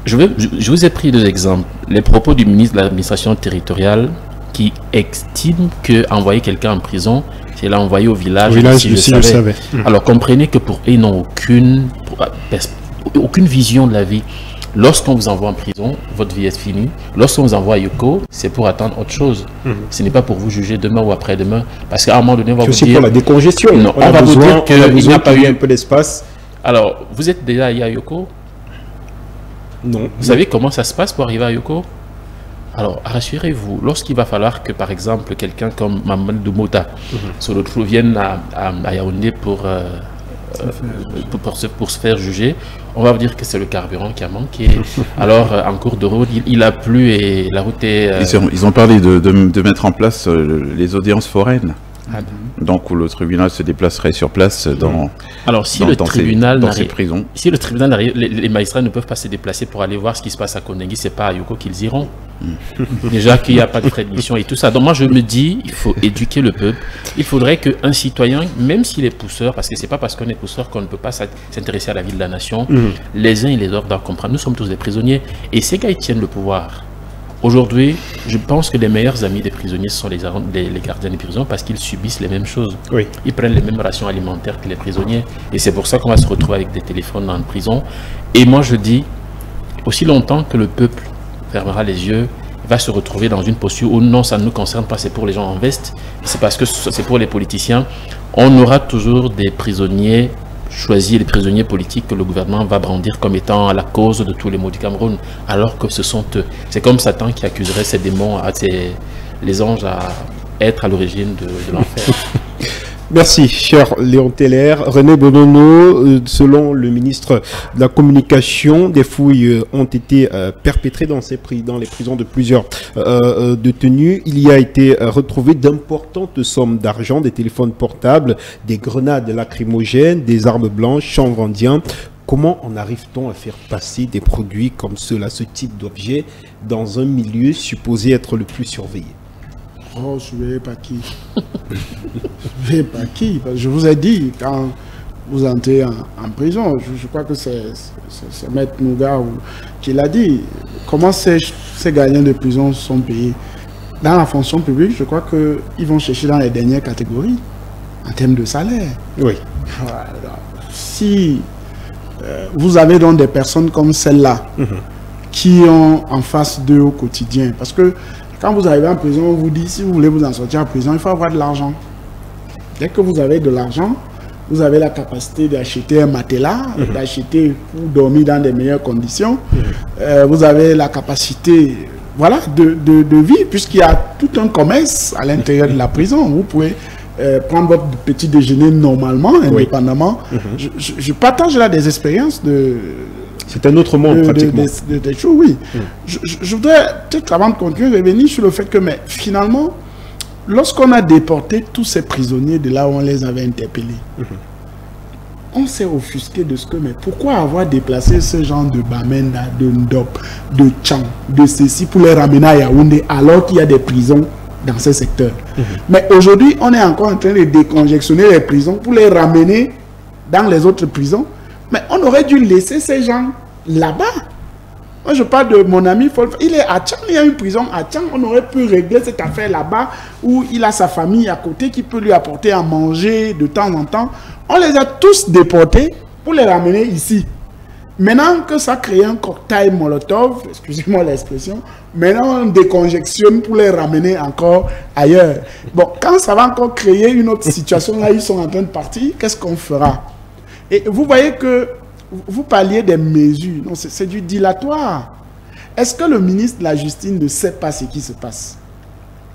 Je vous ai pris deux exemples. Les propos du ministre de l'administration territoriale qui estime qu'envoyer quelqu'un en prison, c'est l'envoyer au village si je savais. Alors comprenez que pour eux, ils n'ont aucune vision de la vie. Lorsqu'on vous envoie en prison, votre vie est finie. Lorsqu'on vous envoie à Yoko, c'est pour attendre autre chose. Ce n'est pas pour vous juger demain ou après-demain. Parce qu'à un moment donné, on va vous dire... pour la décongestion. Non, on va vous dire qu'il n'y a pas eu un peu d'espace. Alors, vous êtes déjà allé à Yoko? Non. Vous savez comment ça se passe pour arriver à Yoko? Alors, rassurez-vous, lorsqu'il va falloir que, par exemple, quelqu'un comme Mamadou Mota se retrouve, vienne à Yaoundé pour se faire juger, on va vous dire que c'est le carburant qui a manqué. Alors, en cours de route, il a plu et la route est... Ils ont parlé de mettre en place les audiences foraines. Donc où le tribunal se déplacerait sur place dans ces prisons. Si le tribunal arrive, les magistrats ne peuvent pas se déplacer pour aller voir ce qui se passe à Kondengui, c'est pas à Yoko qu'ils iront. Déjà qu'il n'y a pas de frais de mission et tout ça. Donc moi je me dis, il faut éduquer le peuple. Il faudrait qu'un citoyen, même s'il est pousseur, parce que c'est pas parce qu'on est pousseur qu'on ne peut pas s'intéresser à la vie de la nation, les uns et les autres doivent comprendre. Nous sommes tous des prisonniers et ces gars ils tiennent le pouvoir. Aujourd'hui, je pense que les meilleurs amis des prisonniers sont les gardiens des prisons parce qu'ils subissent les mêmes choses. Oui. Ils prennent les mêmes rations alimentaires que les prisonniers. Et c'est pour ça qu'on va se retrouver avec des téléphones en prison. Et moi, je dis, aussi longtemps que le peuple fermera les yeux, il va se retrouver dans une posture où non, ça ne nous concerne pas, c'est pour les gens en veste, c'est parce que c'est pour les politiciens. On aura toujours des prisonniers choisir les prisonniers politiques que le gouvernement va brandir comme étant la cause de tous les maux du Cameroun, alors que ce sont eux. C'est comme Satan qui accuserait ses démons, les anges à être à l'origine de l'enfer. Merci, cher Léon Teller. René Bonono, selon le ministre de la Communication, des fouilles ont été perpétrées dans les prisons de plusieurs détenus. Il y a été retrouvé d'importantes sommes d'argent, des téléphones portables, des grenades lacrymogènes, des armes blanches, chanvre indien. Comment en arrive-t-on à faire passer des produits comme cela, ce type d'objet, dans un milieu supposé être le plus surveillé? Oh, je ne vais pas qui. Je vais pas qui. Je vous ai dit, quand vous entrez en prison, je crois que c'est Maître Nouga qui l'a dit. Comment ces gagnants de prison sont payés? Dans la fonction publique, je crois qu'ils vont chercher dans les dernières catégories, en termes de salaire. Oui. Voilà. Si vous avez donc des personnes comme celle-là, qui ont en face d'eux au quotidien, parce que quand vous arrivez en prison, on vous dit, si vous voulez vous en sortir en prison, il faut avoir de l'argent. Dès que vous avez de l'argent, vous avez la capacité d'acheter un matelas, d'acheter pour dormir dans des meilleures conditions. Vous avez la capacité, voilà, de vivre, puisqu'il y a tout un commerce à l'intérieur de la prison. Vous pouvez prendre votre petit déjeuner normalement, indépendamment. Je partage là des expériences de... C'est un autre monde, pratiquement. Des choses, oui. Je voudrais, peut-être avant de continuer, revenir sur le fait que, mais finalement, lorsqu'on a déporté tous ces prisonniers de là où on les avait interpellés, on s'est offusqué de ce que, mais pourquoi avoir déplacé ce genre de Bamenda, de Ndop, de Tchang, de ceci pour les ramener à Yaoundé, alors qu'il y a des prisons dans ces secteurs. Mais aujourd'hui, on est encore en train de décongestionner les prisons pour les ramener dans les autres prisons. Mais on aurait dû laisser ces gens là-bas. Moi, je parle de mon ami Folf. Il est à Tchang, il y a une prison à Tchang. On aurait pu régler cette affaire là-bas où il a sa famille à côté qui peut lui apporter à manger de temps en temps. On les a tous déportés pour les ramener ici. Maintenant que ça crée un cocktail Molotov, excusez-moi l'expression, maintenant on déconjectionne pour les ramener encore ailleurs. Bon, quand ça va encore créer une autre situation, là, ils sont en train de partir, qu'est-ce qu'on fera? Et vous voyez que vous parliez des mesures. Non, c'est du dilatoire. Est-ce que le ministre de la Justice ne sait pas ce qui se passe?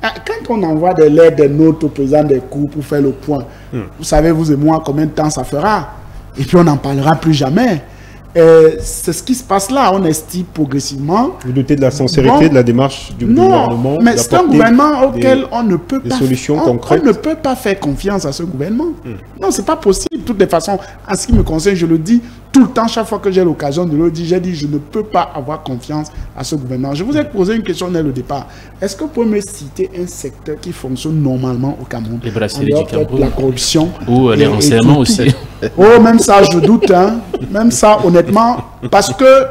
Quand on envoie des lettres, des notes au président des cours pour faire le point, vous savez, vous et moi, combien de temps ça fera? Et puis on n'en parlera plus jamais. C'est ce qui se passe là. On estime progressivement. Vous doutez de la sincérité de la démarche du gouvernement? Non, mais c'est un gouvernement auquel on ne peut pas. Solutions concrètes. On ne peut pas faire confiance à ce gouvernement. Non, c'est pas possible. De toutes les façons, en ce qui me concerne, je le dis tout le temps, chaque fois que j'ai l'occasion de le dire, j'ai dit je ne peux pas avoir confiance à ce gouvernement. Je vous ai posé une question dès le départ. Est-ce que vous pouvez me citer un secteur qui fonctionne normalement au Cameroun? Les brasseries du Cameroun. La corruption. Ou les renseignements aussi. Oh, même ça, je doute. Hein. Même ça, honnêtement, parce que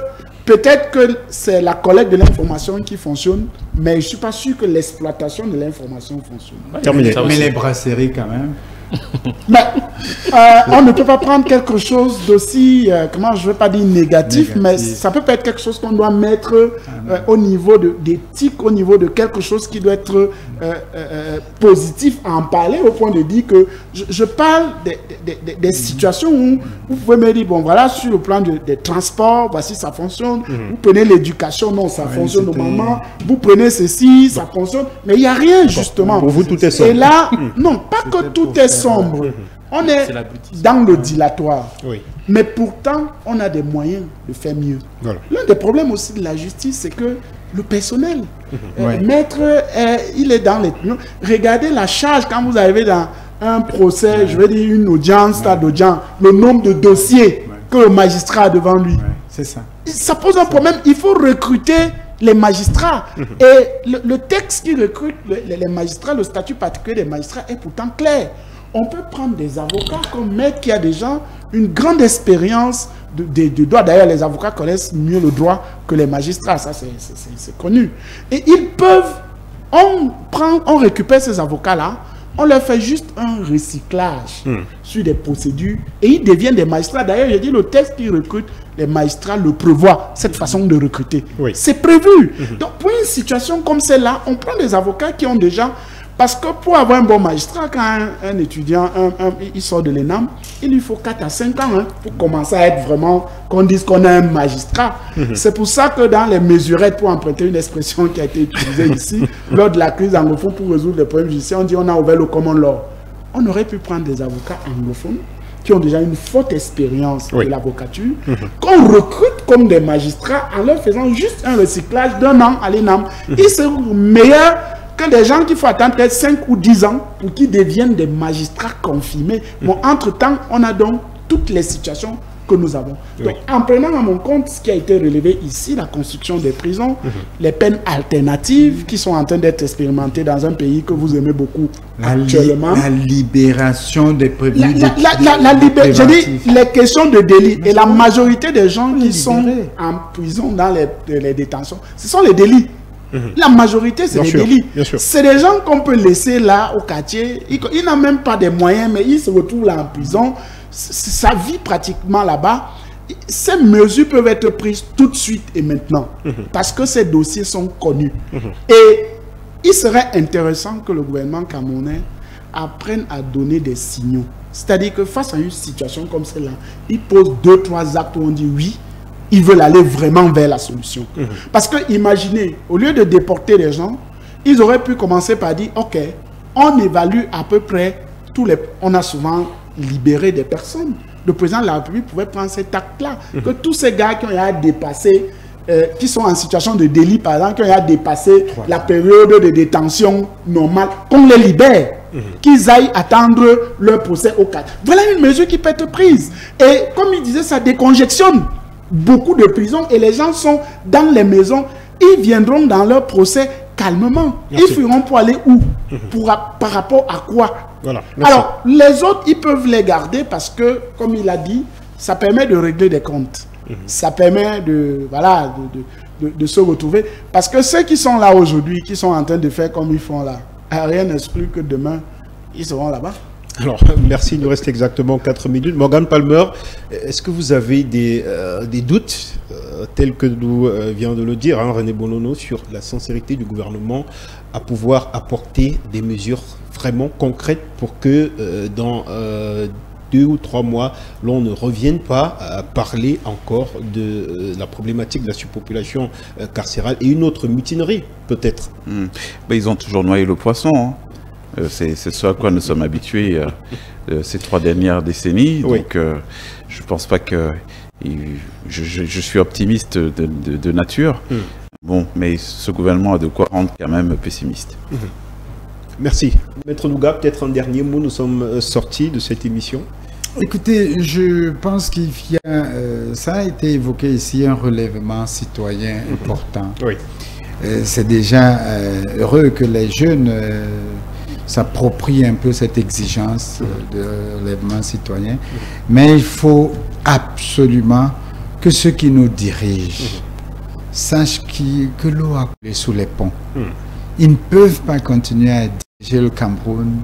peut-être que c'est la collecte de l'information qui fonctionne, mais je ne suis pas sûr que l'exploitation de l'information fonctionne. Terminé. Mais les brasseries, quand même. Mais on ne peut pas prendre quelque chose d'aussi, comment je ne veux pas dire négatif, mais ça peut pas être quelque chose qu'on doit mettre au niveau d'éthique, au niveau de quelque chose qui doit être positif à en parler, au point de dire que je parle des situations où vous pouvez me dire, bon voilà, sur le plan des transports, voici ça fonctionne, vous prenez l'éducation, non, ça fonctionne normalement, vous prenez ceci, ça fonctionne, mais il n'y a rien justement. Pour vous, tout est sombre. Et là, non, pas que tout est sombre. On est dans le dilatoire. Oui. Mais pourtant, on a des moyens de faire mieux. Voilà. L'un des problèmes aussi de la justice, c'est que le personnel. Maître, il est dans les... Regardez la charge quand vous arrivez dans un procès, je veux dire une audience, d'audience, le nombre de dossiers que le magistrat a devant lui. C'est ça. Ça pose un problème. Il faut recruter les magistrats. Et le texte qui recrute les magistrats, le statut particulier des magistrats est pourtant clair. On peut prendre des avocats comme maître qui a déjà une grande expérience de droit. D'ailleurs, les avocats connaissent mieux le droit que les magistrats. Ça, c'est connu. Et ils peuvent... On récupère ces avocats-là, on leur fait juste un recyclage sur des procédures et ils deviennent des magistrats. D'ailleurs, j'ai dit le texte qui recrute les magistrats le prévoit, cette façon de recruter. C'est prévu. Donc, pour une situation comme celle-là, on prend des avocats qui ont déjà... Parce que pour avoir un bon magistrat, quand un étudiant il sort de l'ENAM, il lui faut 4 à 5 ans pour commencer à être vraiment, qu'on dise qu'on a un magistrat. C'est pour ça que dans les mesurettes, pour emprunter une expression qui a été utilisée ici, lors de la crise anglophone pour résoudre les problèmes judiciaires, on dit on a ouvert le common law. On aurait pu prendre des avocats anglophones qui ont déjà une forte expérience de l'avocature, qu'on recrute comme des magistrats en leur faisant juste un recyclage d'1 an à l'ENAM. Ils seront meilleurs que des gens qu'il faut attendre 5 ou 10 ans pour qu'ils deviennent des magistrats confirmés. Bon, entre-temps, on a donc toutes les situations que nous avons. Donc, en prenant à mon compte ce qui a été relevé ici, la construction des prisons, les peines alternatives qui sont en train d'être expérimentées dans un pays que vous aimez beaucoup actuellement. La libération des prévenus. Je dis les questions de délit. Et la majorité des gens qui sont en prison dans les détentions, ce sont les délits. La majorité, c'est des délits. C'est des gens qu'on peut laisser là au quartier. Ils n'ont même pas de moyens, mais ils se retrouvent là en prison. Ça vit pratiquement là-bas. Ces mesures peuvent être prises tout de suite et maintenant. Parce que ces dossiers sont connus. Et il serait intéressant que le gouvernement camerounais apprenne à donner des signaux. C'est-à-dire que face à une situation comme celle-là, il pose 2-3 actes où on dit oui, ils veulent aller vraiment vers la solution. Parce que imaginez, au lieu de déporter les gens, ils auraient pu commencer par dire, ok, on évalue à peu près tous les... On a souvent libéré des personnes. Le président de la République pouvait prendre cet acte-là. Que tous ces gars qui ont dépassé, qui sont en situation de délit, par exemple, qui ont dépassé la période de détention normale, qu'on les libère. Qu'ils aillent attendre leur procès au cadre. Voilà une mesure qui peut être prise. Et comme il disait, ça déconjectionne beaucoup de prisons et les gens sont dans les maisons, ils viendront dans leur procès calmement. Ils fuiront pour aller où? Par rapport à quoi? Alors, les autres, ils peuvent les garder parce que, comme il a dit, ça permet de régler des comptes. Ça permet de se retrouver. Parce que ceux qui sont là aujourd'hui, qui sont en train de faire comme ils font là, rien n'exclut que demain, ils seront là-bas. Alors, merci, il nous reste exactement 4 minutes. Morgan Palmer, est-ce que vous avez des doutes, tels que nous vient de le dire René Bonono, sur la sincérité du gouvernement à pouvoir apporter des mesures vraiment concrètes pour que dans 2 ou 3 mois, l'on ne revienne pas à parler encore de la problématique de la surpopulation carcérale et une autre mutinerie, peut-être? Ils ont toujours noyé le poisson, c'est ce à quoi nous sommes habitués ces 3 dernières décennies. Donc, je ne pense pas que... Je suis optimiste de nature. Bon, mais ce gouvernement a de quoi rendre quand même pessimiste. Merci. Maître Louga, peut-être un dernier mot, nous sommes sortis de cette émission. Écoutez, je pense qu'il y a... ça a été évoqué ici, un relèvement citoyen important. C'est déjà heureux que les jeunes... s'approprient un peu cette exigence de relèvement citoyen. Mais il faut absolument que ceux qui nous dirigent sachent que l'eau a coulé sous les ponts. Ils ne peuvent pas continuer à diriger le Cameroun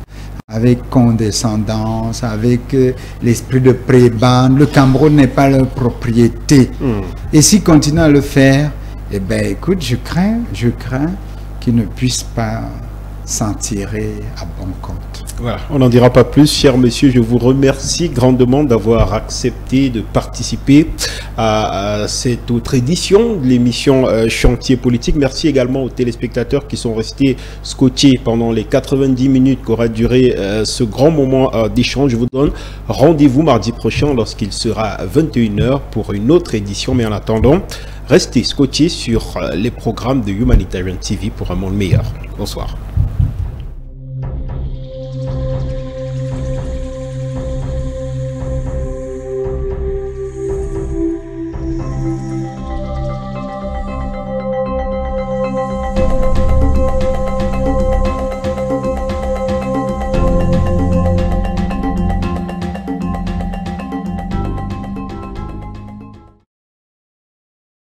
avec condescendance, avec l'esprit de prébande. Le Cameroun n'est pas leur propriété. Et s'ils continuent à le faire, eh bien, écoute, je crains qu'ils ne puissent pas s'en tirer à bon compte. Voilà, on n'en dira pas plus. Cher monsieur, je vous remercie grandement d'avoir accepté de participer à cette autre édition de l'émission Chantier Politique. Merci également aux téléspectateurs qui sont restés scotchés pendant les 90 minutes qu'aura duré ce grand moment d'échange. Je vous donne rendez-vous mardi prochain lorsqu'il sera 21 h pour une autre édition. Mais en attendant, restez scotchés sur les programmes de Humanitarian TV pour un monde meilleur. Bonsoir.